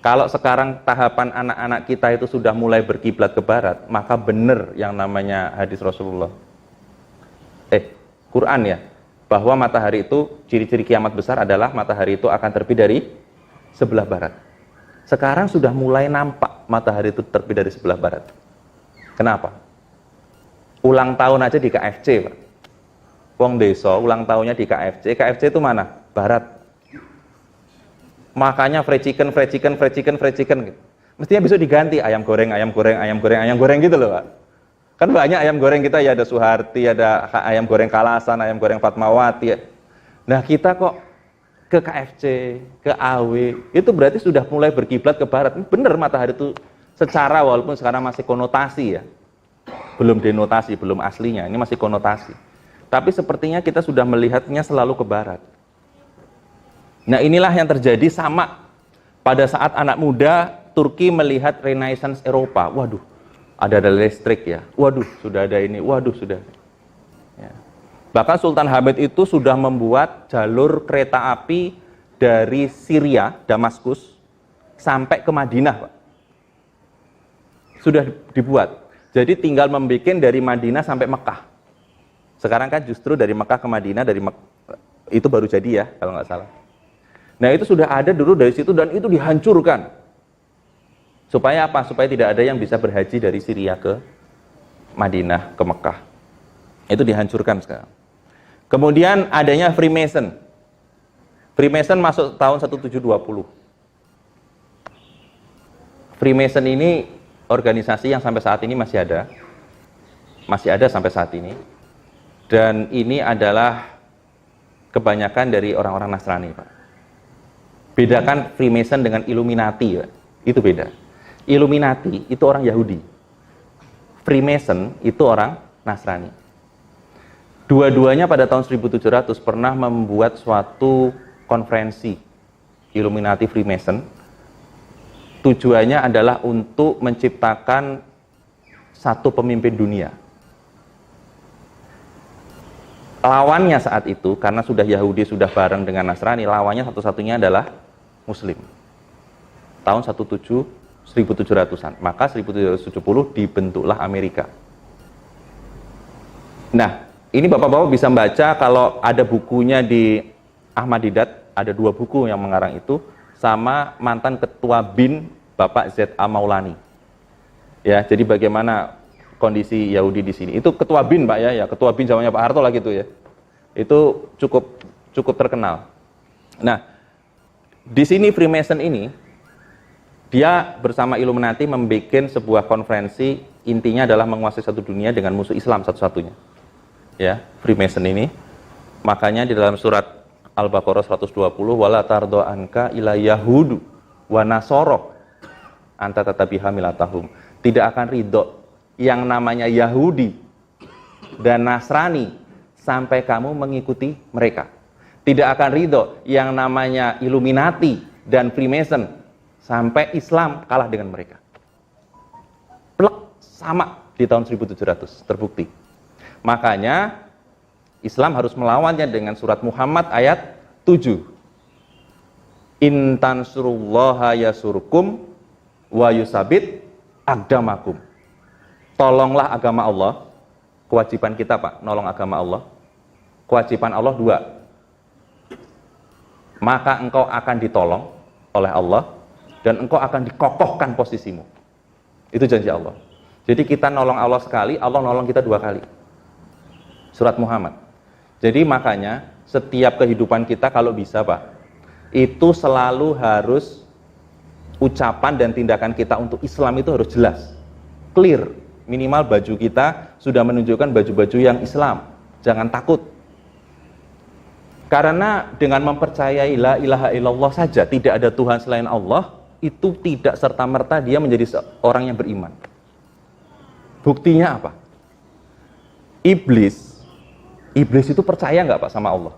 Kalau sekarang tahapan anak-anak kita itu sudah mulai berkiblat ke barat, maka benar yang namanya hadis Rasulullah. Quran ya, bahwa matahari itu, ciri-ciri kiamat besar adalah matahari itu akan terbit dari sebelah barat. Sekarang sudah mulai nampak matahari itu terbit dari sebelah barat. Kenapa? Ulang tahun aja di KFC, Pak. Wong desa ulang tahunnya di KFC. KFC itu mana? Barat. Makanya fried chicken gitu. Mestinya besok diganti ayam goreng gitu loh Pak. Kan banyak ayam goreng kita ya, ada Suharti, ada ayam goreng Kalasan, ayam goreng Fatmawati ya. Nah kita kok ke KFC, ke AW, itu berarti sudah mulai berkiblat ke barat. Bener matahari itu secara, walaupun sekarang masih konotasi ya, belum denotasi, belum aslinya, ini masih konotasi. Tapi sepertinya kita sudah melihatnya selalu ke barat. Nah inilah yang terjadi sama pada saat anak muda Turki melihat Renaissance Eropa. Waduh, ada listrik ya. Waduh, sudah ada ini. Waduh, sudah. Ya. Bahkan Sultan Hamid itu sudah membuat jalur kereta api dari Syria, Damaskus, sampai ke Madinah, Pak. Sudah dibuat. Jadi tinggal membuat dari Madinah sampai Mekah. Sekarang kan justru dari Mekah ke Madinah, itu baru jadi ya, kalau nggak salah. Nah itu sudah ada dulu dari situ, dan itu dihancurkan. Supaya apa? Supaya tidak ada yang bisa berhaji dari Syria ke Madinah, ke Mekah. Itu dihancurkan sekarang. Kemudian adanya Freemason. Freemason masuk tahun 1720. Freemason ini organisasi yang sampai saat ini masih ada. Masih ada sampai saat ini. Dan ini adalah kebanyakan dari orang-orang Nasrani, Pak. Bedakan Freemason dengan Illuminati, Pak. Itu beda. Illuminati itu orang Yahudi. Freemason itu orang Nasrani. Dua-duanya pada tahun 1700 pernah membuat suatu konferensi Illuminati Freemason. Tujuannya adalah untuk menciptakan satu pemimpin dunia. Lawannya saat itu, karena sudah Yahudi sudah bareng dengan Nasrani, lawannya satu-satunya adalah Muslim. Tahun 1700-an. Maka 1770 dibentuklah Amerika. Nah, ini Bapak-Bapak bisa membaca, kalau ada bukunya di Ahmadiyyat, ada 2 buku yang mengarang itu, sama mantan ketua BIN Bapak Z.A. Maulani. Ya, jadi bagaimana kondisi Yahudi di sini. Itu ketua BIN, Pak ya, ketua BIN zamannya Pak Harto lah gitu ya. Itu cukup terkenal. Nah, di sini Freemason ini dia bersama Illuminati membuat sebuah konferensi, intinya adalah menguasai satu dunia dengan musuh Islam satu-satunya. Ya, Freemason ini. Makanya di dalam surat Al-Baqarah 120, wala tardo anka ila yahudu wa nasoro anta tatabiha milatahum. Tidak akan ridho yang namanya Yahudi dan Nasrani sampai kamu mengikuti mereka. Tidak akan ridho yang namanya Illuminati dan Freemason sampai Islam kalah dengan mereka. Plek. sama di tahun 1700, terbukti. Makanya Islam harus melawannya dengan surat Muhammad ayat 7. In tansurullaha yasurkum wa yusabit aqdamakum. Tolonglah agama Allah. Kewajiban kita, Pak, nolong agama Allah. Kewajiban Allah 2. Maka engkau akan ditolong oleh Allah dan engkau akan dikokohkan posisimu. Itu janji Allah. Jadi kita nolong Allah sekali, Allah nolong kita 2 kali. Surat Muhammad. Jadi makanya setiap kehidupan kita kalau bisa, Pak, itu selalu harus ucapan dan tindakan kita untuk Islam itu harus jelas, clear. Minimal baju kita sudah menunjukkan baju-baju yang Islam. Jangan takut. Karena dengan mempercayai la ilaha illallah saja, tidak ada Tuhan selain Allah, itu tidak serta-merta dia menjadi seorang yang beriman. Buktinya apa? Iblis itu percaya nggak, Pak, sama Allah?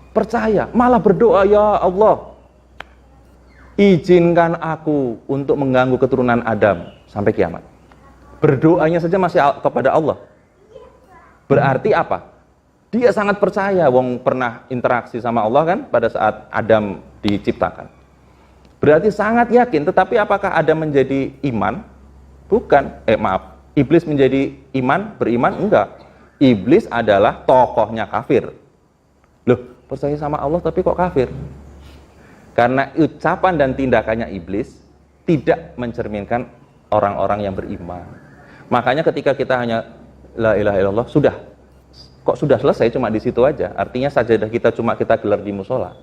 Percaya, malah berdoa, ya Allah, izinkan aku untuk mengganggu keturunan Adam sampai kiamat. Berdoanya saja masih kepada Allah. Berarti apa? Dia sangat percaya, wong pernah interaksi sama Allah kan pada saat Adam diciptakan. Berarti sangat yakin, tetapi apakah Adam menjadi iman? Bukan. Iblis menjadi beriman? Enggak. Iblis adalah tokohnya kafir. Loh, percaya sama Allah tapi kok kafir? Karena ucapan dan tindakannya iblis tidak mencerminkan orang-orang yang beriman. Makanya ketika kita hanya la ilaha illallah, kok sudah selesai cuma di situ aja. Artinya sajadah kita cuma kita gelar di musola.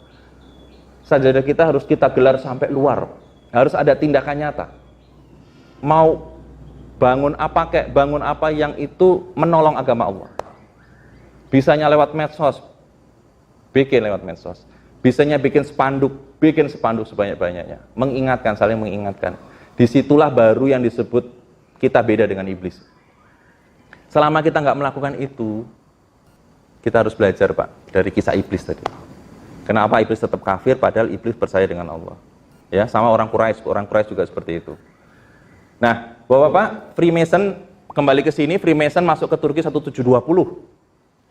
Sajadah kita harus kita gelar sampai luar. Harus ada tindakan nyata. Mau bangun apa yang itu menolong agama Allah. Bisanya lewat medsos, bikin lewat medsos. Bisanya bikin spanduk sebanyak-banyaknya. Mengingatkan, saling mengingatkan. Disitulah baru yang disebut kita beda dengan iblis. Selama kita nggak melakukan itu, kita harus belajar, Pak, dari kisah iblis tadi. Kenapa iblis tetap kafir padahal iblis percaya dengan Allah? Ya, sama orang Quraisy juga seperti itu. Nah, Bapak-bapak, Freemason kembali ke sini, Freemason masuk ke Turki 1720.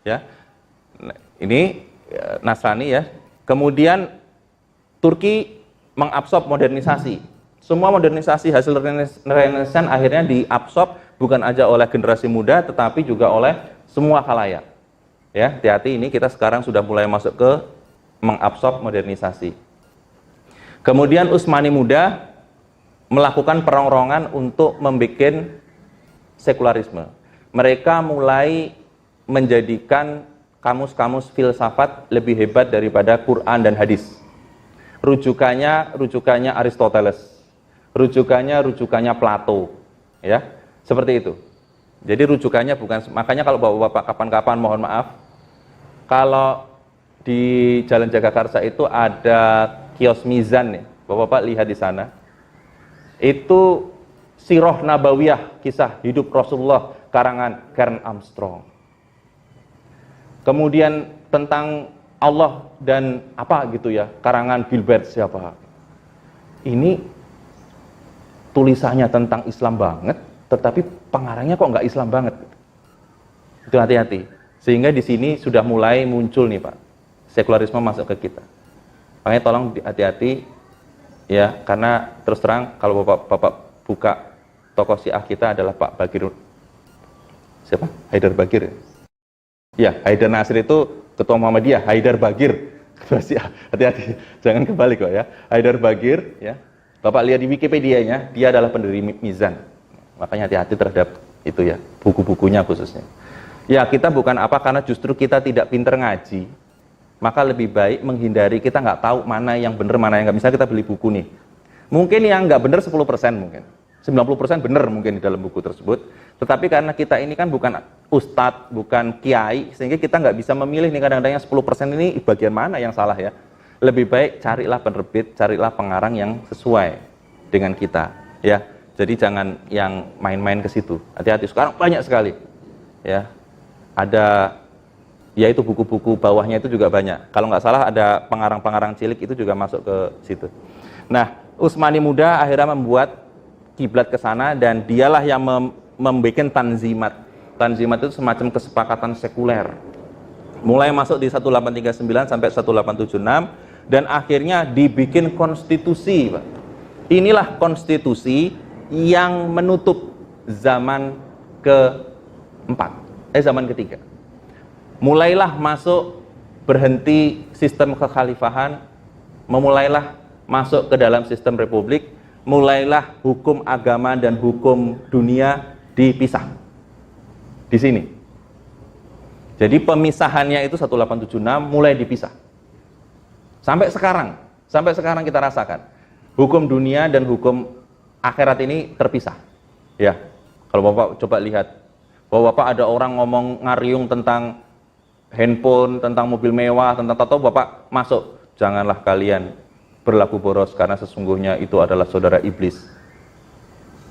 Ya. Nah, ini Nasrani ya. Kemudian Turki mengabsorb modernisasi. Semua modernisasi hasil Renaissance akhirnya diabsorb bukan aja oleh generasi muda tetapi juga oleh semua khalayak. Ya, hati-hati, ini kita sekarang sudah mulai masuk ke mengabsorb modernisasi. Kemudian Utsmani muda melakukan perongrongan untuk membuat sekularisme. Mereka mulai menjadikan kamus-kamus filsafat lebih hebat daripada Quran dan hadis. Rujukannya Aristoteles. Rujukannya Plato. Ya, seperti itu. Jadi rujukannya bukan, makanya kalau Bapak-bapak kapan-kapan mohon maaf, kalau di Jalan Jagakarsa itu ada kios mizan nih. Bapak-bapak lihat di sana. Itu Sirah Nabawiyah, kisah hidup Rasulullah, karangan Karen Armstrong. Kemudian tentang Allah dan apa gitu ya, karangan Gilbert siapa. Ini tulisannya tentang Islam banget, tetapi pengarangnya kok nggak Islam banget. Itu hati-hati. Sehingga di sini sudah mulai muncul nih, Pak, sekularisme masuk ke kita. Makanya tolong hati-hati ya, karena terus terang kalau Bapak buka tokoh Syiah kita adalah Pak Bagir. Siapa? Haidar Bagir ya? Ya, Haidar Nasir itu ketua Muhammadiyah, Haidar Bagir ketua Syiah. Hati-hati, jangan kebalik kok ya. Haidar Bagir ya. Bapak lihat di Wikipedia-nya, dia adalah pendiri Mizan. Makanya hati-hati terhadap itu ya, buku-bukunya khususnya. Ya, kita bukan apa, karena justru kita tidak pinter ngaji, maka lebih baik menghindari, kita nggak tahu mana yang benar, mana yang nggak. Misalnya kita beli buku nih, mungkin yang nggak benar 10% mungkin, 90% benar mungkin di dalam buku tersebut, tetapi karena kita ini kan bukan ustadz, bukan kiai, sehingga kita nggak bisa memilih nih, kadang-kadang yang 10% ini bagian mana yang salah ya. Lebih baik carilah penerbit, carilah pengarang yang sesuai dengan kita ya. Jadi jangan yang main-main ke situ, hati-hati, sekarang banyak sekali ya. Ada, yaitu buku-buku bawahnya itu juga banyak. Kalau nggak salah ada pengarang-pengarang cilik itu juga masuk ke situ. Nah, Utsmani muda akhirnya membuat kiblat ke sana dan dialah yang membuat tanzimat. Tanzimat itu semacam kesepakatan sekuler. Mulai masuk di 1839 sampai 1876 dan akhirnya dibikin konstitusi, Pak. Inilah konstitusi yang menutup zaman zaman ketiga. Mulailah masuk berhenti sistem kekhalifahan, memulailah masuk ke dalam sistem republik, mulailah hukum agama dan hukum dunia dipisah. Di sini. Jadi pemisahannya itu 1876 mulai dipisah. Sampai sekarang kita rasakan hukum dunia dan hukum akhirat ini terpisah. Ya. Kalau Bapak coba lihat bahwa Bapak ada orang ngomong ngariung tentang handphone, tentang mobil mewah, tentang tato, Bapak masuk. Janganlah kalian berlaku boros karena sesungguhnya itu adalah saudara iblis.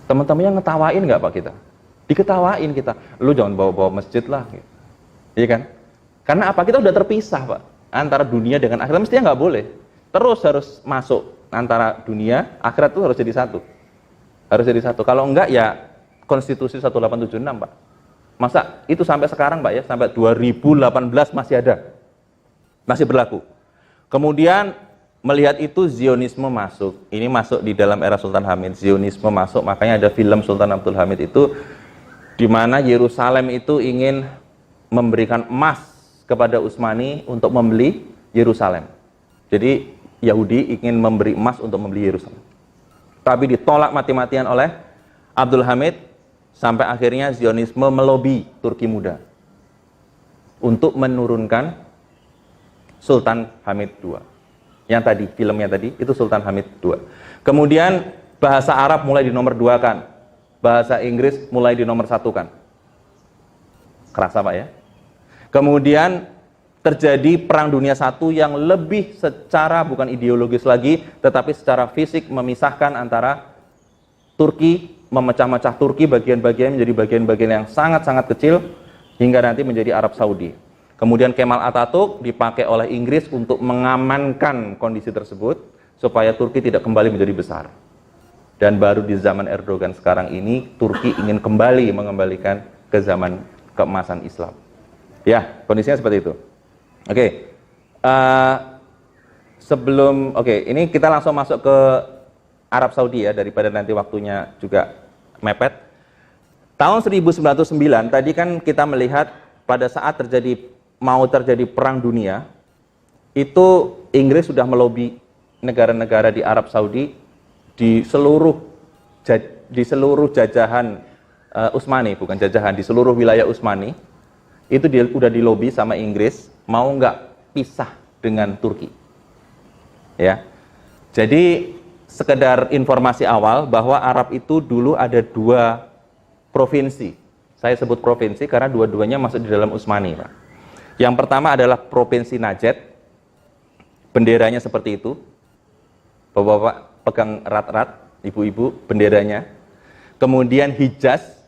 Teman-temannya ngetawain nggak Pak kita? Diketawain kita. Lu jangan bawa-bawa masjid lah. Iya kan? Karena apa? Kita udah terpisah Pak antara dunia dengan akhirat. Mestinya nggak boleh. Terus harus masuk antara dunia, akhirat itu harus jadi satu. Harus jadi satu. Kalau enggak ya konstitusi 1876 Pak. Masa itu sampai sekarang Pak ya, sampai 2018 masih ada. Masih berlaku. Kemudian melihat itu Zionisme masuk. Ini masuk di dalam era Sultan Hamid. Zionisme masuk, makanya ada film Sultan Abdul Hamid itu di mana Yerusalem itu ingin memberikan emas kepada Utsmani untuk membeli Yerusalem. Jadi Yahudi ingin memberi emas untuk membeli Yerusalem. Tapi ditolak mati-matian oleh Abdul Hamid sampai akhirnya Zionisme melobi Turki Muda untuk menurunkan Sultan Hamid II. Yang tadi, filmnya tadi, itu Sultan Hamid II. Kemudian bahasa Arab mulai dinomor 2-kan. Bahasa Inggris mulai dinomor 1-kan. Kerasa Pak ya? Kemudian terjadi Perang Dunia I yang lebih secara bukan ideologis lagi, tetapi secara fisik memisahkan antara Turki, memecah-mecah Turki bagian-bagian menjadi bagian-bagian yang sangat-sangat kecil hingga nanti menjadi Arab Saudi. Kemudian Kemal Atatürk dipakai oleh Inggris untuk mengamankan kondisi tersebut supaya Turki tidak kembali menjadi besar. Dan baru di zaman Erdogan sekarang ini Turki ingin kembali mengembalikan ke zaman keemasan Islam. Ya, kondisinya seperti itu. Oke. Ini kita langsung masuk ke Arab Saudi ya, daripada nanti waktunya juga mepet. Tahun 1909 tadi kan kita melihat pada saat mau terjadi perang dunia, itu Inggris sudah melobi negara-negara di Arab Saudi di seluruh jajahan Utsmani, bukan jajahan, di seluruh wilayah Utsmani itu udah dilobi sama Inggris mau nggak pisah dengan Turki. Ya. Jadi sekedar informasi awal bahwa Arab itu dulu ada 2 provinsi. Saya sebut provinsi karena dua-duanya masuk di dalam Utsmani, Pak. Yang pertama adalah Provinsi Najd. Benderanya seperti itu. Bapak-bapak pegang erat-erat, ibu-ibu, benderanya. Kemudian Hijaz,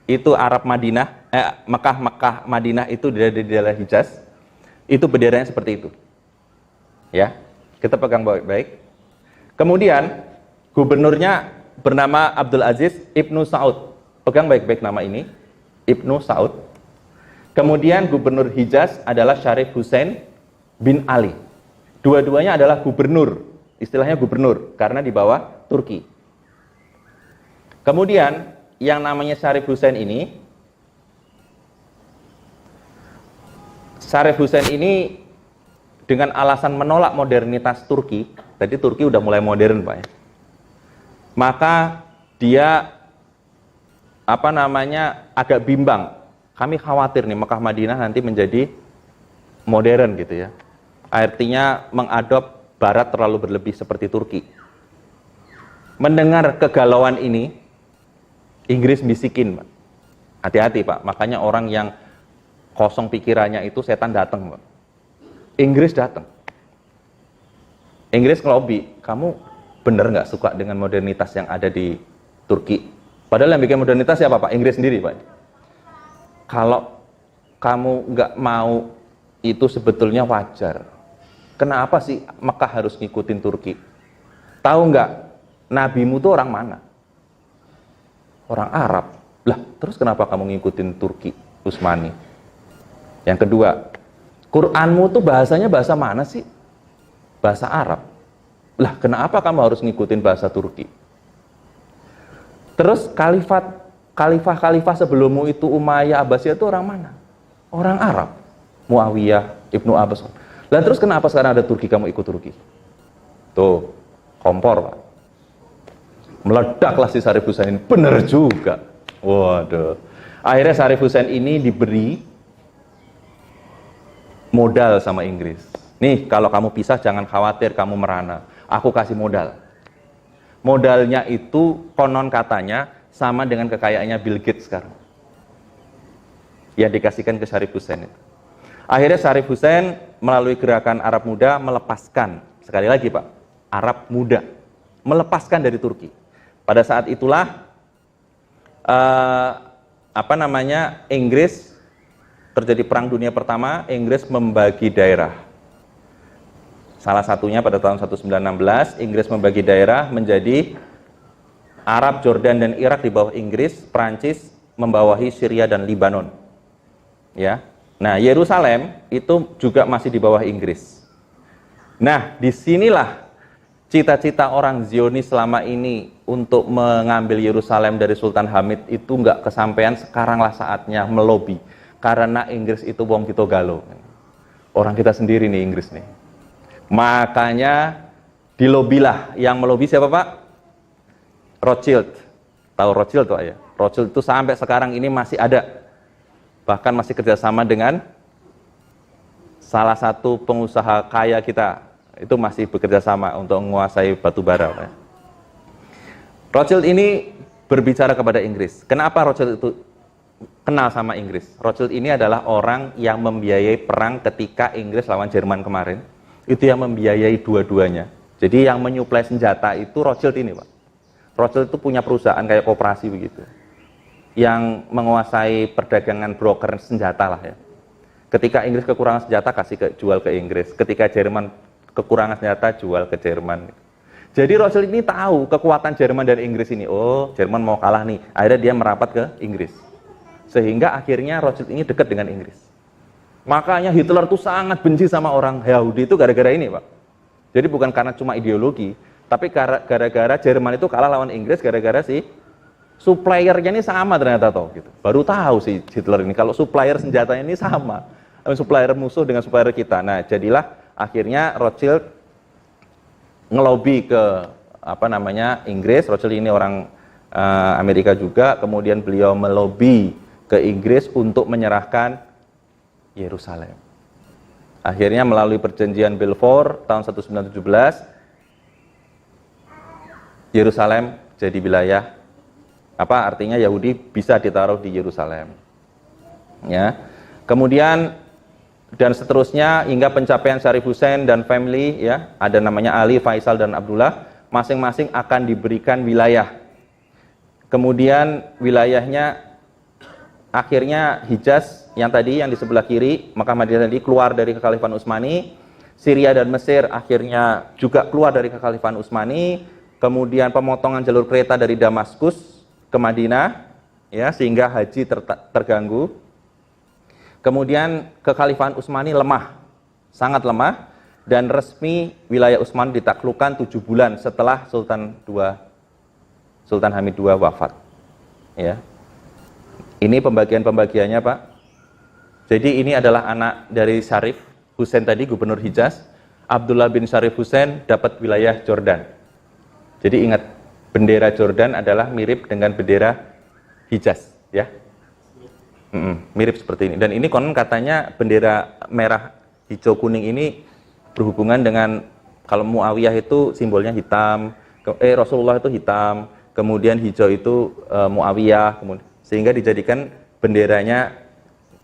itu Arab Madinah, Mekah Madinah itu di daerah Hijaz. Itu benderanya seperti itu. Ya, kita pegang baik-baik. Kemudian gubernurnya bernama Abdul Aziz Ibnu Saud. Pegang baik-baik nama ini, Ibnu Saud. Kemudian gubernur Hijaz adalah Syarif Hussein bin Ali. Dua-duanya adalah gubernur, istilahnya gubernur karena di bawah Turki. Kemudian yang namanya Syarif Hussein ini, dengan alasan menolak modernitas Turki, tadi Turki udah mulai modern Pak ya, maka dia agak bimbang. Kami khawatir nih Mekah Madinah nanti menjadi modern gitu ya. Artinya mengadop barat terlalu berlebih seperti Turki. Mendengar kegalauan ini, Inggris bisikin, Pak. Hati-hati Pak, makanya orang yang kosong pikirannya itu setan datang, Pak. Inggris datang. Inggris ngelobi, kamu bener nggak suka dengan modernitas yang ada di Turki? Padahal yang bikin modernitas siapa Pak? Inggris sendiri Pak. Kalau kamu nggak mau, itu sebetulnya wajar. Kenapa sih Mekah harus ngikutin Turki? Tahu nggak, nabimu itu orang mana? Orang Arab. Lah, terus kenapa kamu ngikutin Turki Utsmani? Yang kedua, Quranmu tuh bahasanya bahasa mana sih? Bahasa Arab. Lah, kenapa kamu harus ngikutin bahasa Turki? Terus khalifah sebelummu itu Umayyah, Abbasiyah itu orang mana? Orang Arab. Muawiyah, Ibnu Abbas. Lah terus kenapa sekarang ada Turki, kamu ikut Turki? Tuh, kompor, Pak. Meledaklah si Syarif Hussein ini. Bener juga. Waduh. Akhirnya Syarif Hussein ini diberi modal sama Inggris. Nih, kalau kamu pisah jangan khawatir kamu merana. Aku kasih modal. Modalnya itu konon katanya sama dengan kekayaannya Bill Gates sekarang. Yang dikasihkan ke Syarif Hussein itu. Akhirnya Syarif Hussein melalui gerakan Arab Muda melepaskan, sekali lagi Pak, Arab Muda melepaskan dari Turki. Pada saat itulah Inggris terjadi Perang Dunia Pertama, Inggris membagi daerah. Salah satunya pada tahun 1916, Inggris membagi daerah menjadi Arab, Jordan, dan Irak di bawah Inggris, Prancis membawahi Syria dan Libanon. Ya. Nah, Yerusalem itu juga masih di bawah Inggris. Nah, disinilah cita-cita orang Zionis selama ini untuk mengambil Yerusalem dari Sultan Hamid itu nggak kesampaian. Sekaranglah saatnya melobi, karena Inggris itu wong kita galo. Orang kita sendiri nih Inggris nih. Makanya dilobilah. Yang melobi siapa Pak? Rothschild. Tahu Rothschild tuh ya? Rothschild itu sampai sekarang ini masih ada. Bahkan masih kerjasama dengan salah satu pengusaha kaya kita, itu masih bekerja sama untuk menguasai batu bara. Ya. Rothschild ini berbicara kepada Inggris. Kenapa Rothschild itu kenal sama Inggris? Rothschild ini adalah orang yang membiayai perang ketika Inggris lawan Jerman kemarin. Itu yang membiayai dua-duanya. Jadi yang menyuplai senjata itu Rothschild ini, Pak. Rothschild itu punya perusahaan kayak koperasi begitu, yang menguasai perdagangan broker senjata lah ya. Ketika Inggris kekurangan senjata, jual ke Inggris. Ketika Jerman kekurangan senjata, jual ke Jerman. Jadi Rothschild ini tahu kekuatan Jerman dan Inggris ini. Oh, Jerman mau kalah nih. Akhirnya dia merapat ke Inggris. Sehingga akhirnya Rothschild ini dekat dengan Inggris. Makanya Hitler tuh sangat benci sama orang Yahudi itu gara-gara ini, Pak. Jadi bukan karena cuma ideologi, tapi gara-gara Jerman itu kalah lawan Inggris gara-gara suppliernya ini sama ternyata toh gitu. Baru tahu si Hitler ini kalau supplier senjatanya ini sama. Supplier musuh dengan supplier kita. Nah, jadilah akhirnya Rothschild ngelobi ke Inggris. Rothschild ini orang Amerika juga. Kemudian beliau melobi ke Inggris untuk menyerahkan Yerusalem. Akhirnya melalui perjanjian Balfour tahun 1917, Yerusalem jadi wilayah artinya Yahudi bisa ditaruh di Yerusalem. Ya. Kemudian dan seterusnya hingga pencapaian Syarif Hussein dan family ya, ada namanya Ali, Faisal dan Abdullah, masing-masing akan diberikan wilayah. Kemudian wilayahnya akhirnya Hijaz yang tadi yang di sebelah kiri, Makkah Madinah tadi keluar dari Kekhalifahan Utsmani, Syria dan Mesir akhirnya juga keluar dari Kekhalifahan Utsmani, kemudian pemotongan jalur kereta dari Damaskus ke Madinah ya, sehingga haji terganggu. Kemudian Kekhalifahan Utsmani lemah, sangat lemah, dan resmi wilayah Utsmani ditaklukkan 7 bulan setelah Sultan Hamid II wafat. Ya. Ini pembagiannya, Pak. Jadi ini adalah anak dari Syarif Hussein tadi, gubernur Hijaz. Abdullah bin Syarif Hussein dapat wilayah Jordan. Jadi ingat, bendera Jordan adalah mirip dengan bendera Hijaz, ya. Mirip seperti ini. Dan ini konon katanya bendera merah, hijau, kuning ini berhubungan dengan kalau Muawiyah itu simbolnya hitam, Rasulullah itu hitam, kemudian hijau itu Muawiyah, sehingga dijadikan benderanya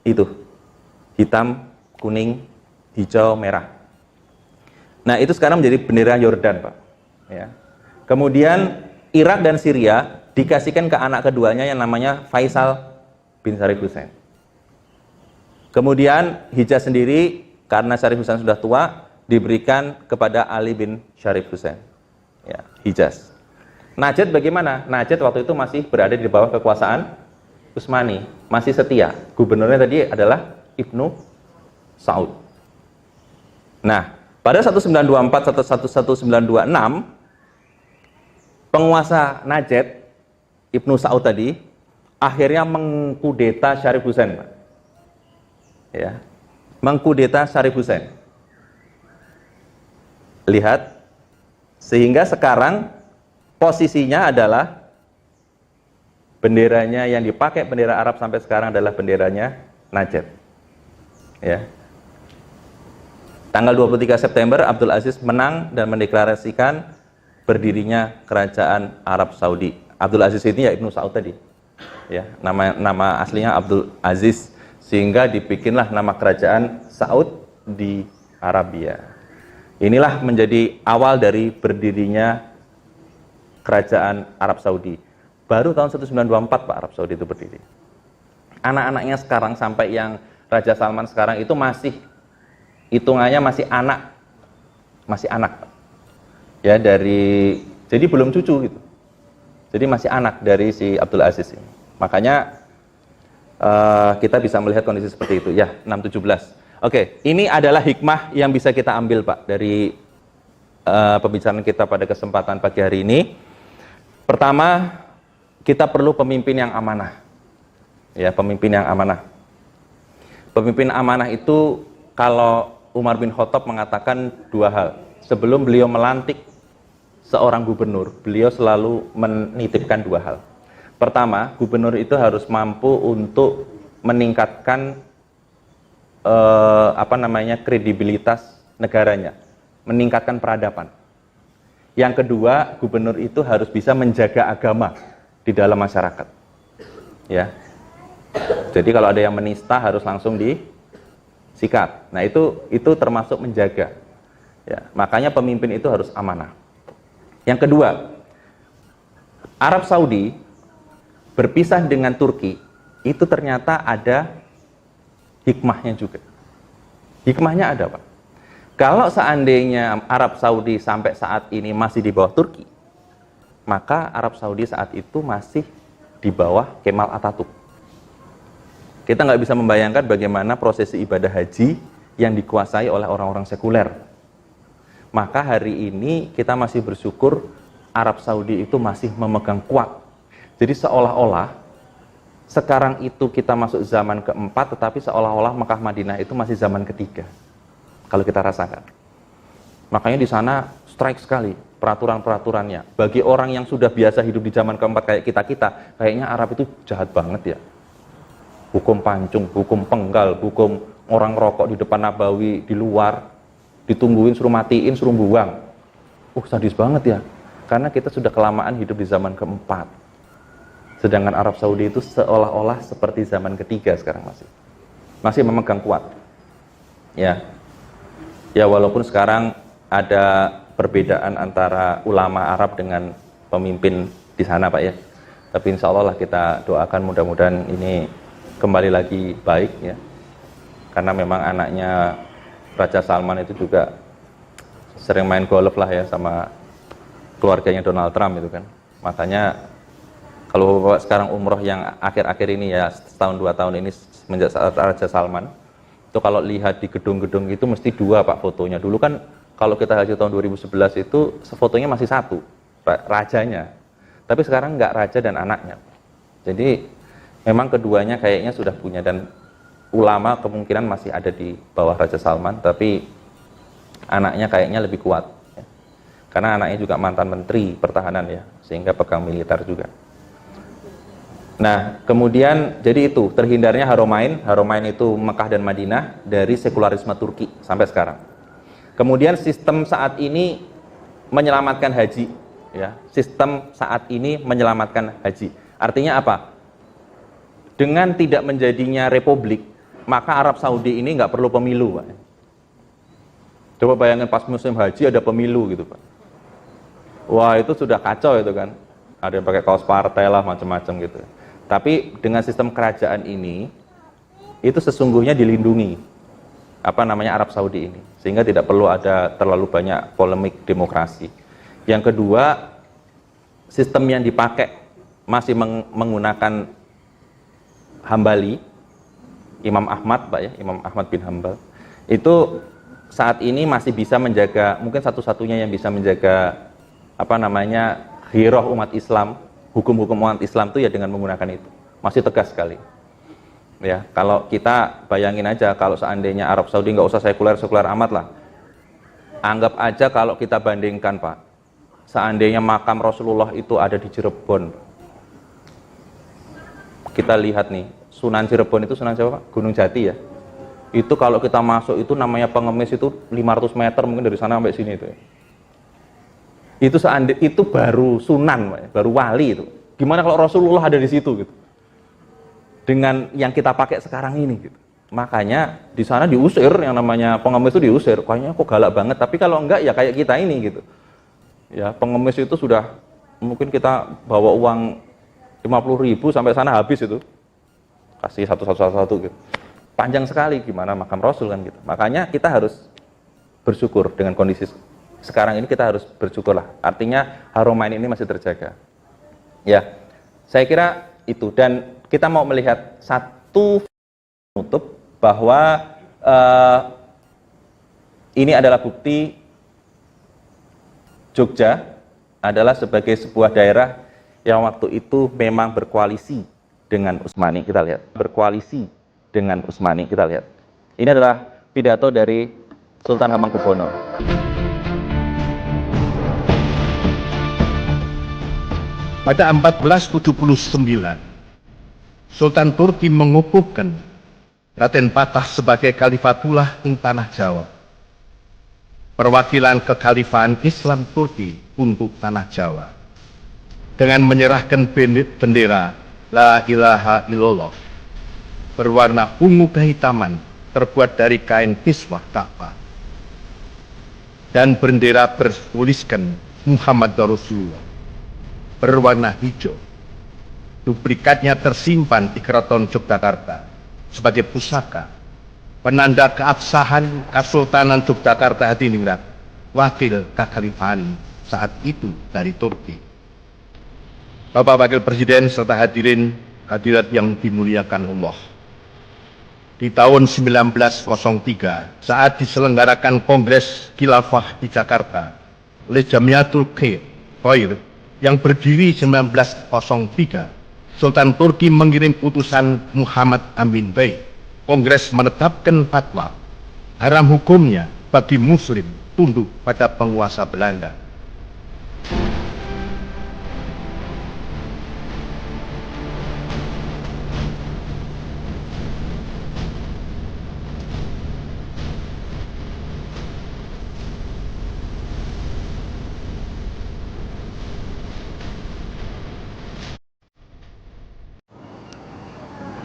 itu hitam, kuning, hijau, merah. Nah itu sekarang menjadi bendera Yordan, Pak. Ya. Kemudian Irak dan Syria dikasihkan ke anak keduanya yang namanya Faisal bin Syarif Hussein. Kemudian Hijaz sendiri karena Syarif Hussein sudah tua diberikan kepada Ali bin Syarif Hussein. Ya, Hijaz. Najd bagaimana? Najd waktu itu masih berada di bawah kekuasaan Utsmani masih setia. Gubernurnya tadi adalah Ibnu Saud. Nah, pada 1924 1926 penguasa Najd Ibnu Saud tadi akhirnya mengkudeta Syarif Husain, Pak. Ya. Mengkudeta Syarif Husain. Lihat, sehingga sekarang posisinya adalah benderanya yang dipakai bendera Arab sampai sekarang adalah benderanya Najd. Ya. Tanggal 23 September Abdul Aziz menang dan mendeklarasikan berdirinya kerajaan Arab Saudi. Abdul Aziz ini ya Ibnu Saud tadi. Ya, nama aslinya Abdul Aziz, sehingga dibikinlah nama kerajaan Saud di Arabia. Inilah menjadi awal dari berdirinya kerajaan Arab Saudi. Baru tahun 1924 Pak Arab Saudi itu berdiri. Anak-anaknya sekarang sampai yang Raja Salman sekarang itu masih hitungannya masih anak. Ya, jadi belum cucu gitu. Jadi masih anak dari si Abdul Aziz ini. Makanya kita bisa melihat kondisi seperti itu. Ya, 617. Oke, ini adalah hikmah yang bisa kita ambil Pak dari pembicaraan kita pada kesempatan pagi hari ini. Pertama, kita perlu pemimpin yang amanah. Ya, pemimpin yang amanah. Pemimpin amanah itu kalau Umar bin Khattab mengatakan dua hal. Sebelum beliau melantik seorang gubernur, beliau selalu menitipkan dua hal. Pertama, gubernur itu harus mampu untuk meningkatkan kredibilitas negaranya, meningkatkan peradaban. Yang kedua, gubernur itu harus bisa menjaga agama di dalam masyarakat. Ya. Jadi kalau ada yang menista harus langsung disikat. Nah, itu termasuk menjaga. Ya, makanya pemimpin itu harus amanah. Yang kedua, Arab Saudi berpisah dengan Turki, itu ternyata ada hikmahnya juga. Hikmahnya ada, Pak. Kalau seandainya Arab Saudi sampai saat ini masih di bawah Turki, maka Arab Saudi saat itu masih di bawah Kemal Atatürk. Kita nggak bisa membayangkan bagaimana prosesi ibadah haji yang dikuasai oleh orang-orang sekuler. Maka hari ini kita masih bersyukur Arab Saudi itu masih memegang kuat. Jadi seolah-olah sekarang itu kita masuk zaman keempat, tetapi seolah-olah Mekah Madinah itu masih zaman ketiga. Kalau kita rasakan. Makanya di sana strike sekali peraturan-peraturannya. Bagi orang yang sudah biasa hidup di zaman keempat kayak kita-kita, kayaknya Arab itu jahat banget ya. Hukum pancung, hukum penggal, hukum orang rokok di depan Nabawi, di luar, ditungguin, suruh matiin, suruh buang. Sadis banget ya. Karena kita sudah kelamaan hidup di zaman keempat. Sedangkan Arab Saudi itu seolah-olah seperti zaman ketiga sekarang masih memegang kuat. Ya, walaupun sekarang ada perbedaan antara ulama Arab dengan pemimpin di sana, Pak ya. Tapi insya Allah lah kita doakan mudah-mudahan ini kembali lagi baik ya. Karena memang anaknya Raja Salman itu juga sering main golf lah ya sama keluarganya Donald Trump itu kan. Makanya kalau Bapak sekarang umroh yang akhir-akhir ini ya, setahun 2 tahun ini semenjak saat Raja Salman, itu kalau lihat di gedung-gedung itu mesti 2 Pak fotonya. Dulu kan kalau kita haji tahun 2011 itu fotonya masih 1, rajanya. Tapi sekarang nggak raja dan anaknya. Jadi memang keduanya kayaknya sudah punya, dan ulama kemungkinan masih ada di bawah Raja Salman, tapi anaknya kayaknya lebih kuat. Ya. Karena anaknya juga mantan menteri pertahanan ya, sehingga pegang militer juga. Nah, kemudian jadi itu terhindarnya Haromain itu Mekah dan Madinah dari sekularisme Turki sampai sekarang. Kemudian sistem saat ini menyelamatkan haji, ya. Sistem saat ini menyelamatkan haji. Artinya apa? Dengan tidak menjadinya republik, maka Arab Saudi ini nggak perlu pemilu, Pak. Coba bayangin pas musim haji ada pemilu gitu, Pak. Wah, itu sudah kacau itu kan. Ada yang pakai kaos partai lah, macam-macam gitu. Tapi dengan sistem kerajaan ini, itu sesungguhnya dilindungi Arab Saudi ini, sehingga tidak perlu ada terlalu banyak polemik demokrasi. Yang kedua, sistem yang dipakai masih menggunakan Hambali, Imam Ahmad, Pak ya, Imam Ahmad bin Hambal, itu saat ini masih bisa menjaga, mungkin satu-satunya yang bisa menjaga ghiroh umat Islam, hukum-hukum umat Islam itu ya dengan menggunakan itu. Masih tegas sekali. Ya, kalau kita bayangin aja kalau seandainya Arab Saudi nggak usah sekuler amat lah. Anggap aja kalau kita bandingkan, Pak, seandainya makam Rasulullah itu ada di Cirebon. Kita lihat nih, Sunan Cirebon itu Sunan siapa, Pak? Gunung Jati ya. Itu kalau kita masuk itu namanya pengemis itu 500 meter mungkin dari sana sampai sini itu ya. Itu baru Sunan, Pak, ya, baru wali itu. Gimana kalau Rasulullah ada di situ gitu? Dengan yang kita pakai sekarang ini gitu. Makanya di sana diusir, yang namanya pengemis itu diusir. Kayaknya kok galak banget, tapi kalau enggak ya kayak kita ini gitu. Ya, pengemis itu sudah mungkin kita bawa uang 50.000 sampai sana habis itu. Kasih satu gitu. Panjang sekali gimana makam Rasul kan gitu. Makanya kita harus bersyukur dengan kondisi sekarang ini, kita harus bersyukurlah. Artinya Haromain ini masih terjaga. Ya. Saya kira itu, dan kita mau melihat satu penutup bahwa ini adalah bukti Jogja adalah sebagai sebuah daerah yang waktu itu memang berkoalisi dengan Utsmani. Kita lihat, berkoalisi dengan Utsmani. Kita lihat. Ini adalah pidato dari Sultan Hamengkubuwono. Pada 1479, Sultan Turki mengukuhkan Raden Patah sebagai Khalifatullah ing Tanah Jawa. Perwakilan kekhalifahan Islam Turki untuk Tanah Jawa. Dengan menyerahkan bendera La ilaha illallah berwarna ungu kehitaman terbuat dari kain kiswah Ka'bah. Dan bendera bertuliskan Muhammad Rasulullah berwarna hijau. Duplikatnya tersimpan di Keraton Yogyakarta sebagai pusaka, penanda keabsahan Kesultanan Yogyakarta Hadiningrat, wakil kekhalifahan saat itu dari Turki. Bapak Wakil Presiden serta hadirin hadirat yang dimuliakan Allah. Di tahun 1903, saat diselenggarakan Kongres Khilafah di Jakarta oleh Jamiatul Khair yang berdiri 1903, Sultan Turki mengirim utusan Muhammad Amin Bey. Kongres menetapkan fatwa haram hukumnya bagi muslim tunduk pada penguasa Belanda.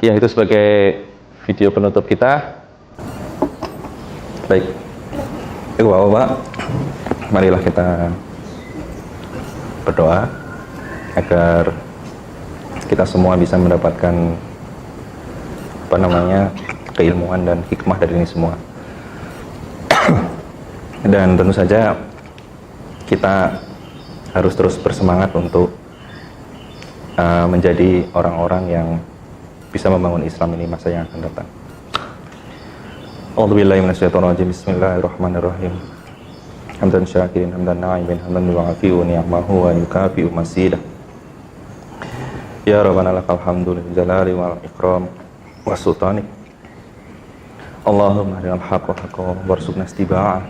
Ya, itu sebagai video penutup kita. Baik, Bapak, marilah kita berdoa agar kita semua bisa mendapatkan keilmuan dan hikmah dari ini semua. Dan tentu saja kita harus terus bersemangat untuk menjadi orang-orang yang bisa membangun Islam ini masa yang akan datang. A'udzubillahi minasyaitonirrajim. Bismillahirrahmanirrahim. Hamdan syakirin, hamdan na'imin, hamdan yu'afi'u ni'amahu wa yukafi'u masidah. Ya Rabbana lakal hamdu lil jalali wal ikram wa sultani. Allahumma arinal haqqa haqqan warzuqna istiba'ah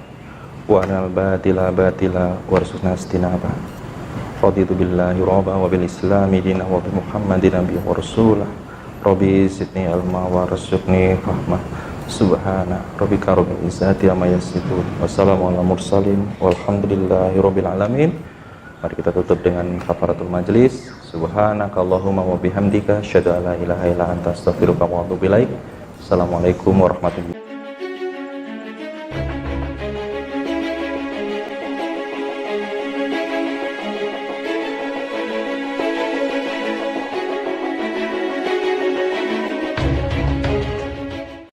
wa arinal batila batila warzuqna istinabah. Raditu billahi rabba wa bil islami dinan wa bi Muhammadin nabiyyan wa rasulah. Rabbi zidni ilma warzuqni fahma. Subhana rabbika rabbil izzati amma yasifun. Wassalamu ala mursalin walhamdulillahi rabbil alamin. Mari kita tutup dengan kafaratul majlis. Subhanakallahumma wa bihamdika asyhadu an la ilaha illa anta astaghfiruka wa atubu ilaik. Assalamualaikum warahmatullahi wabarakatuh.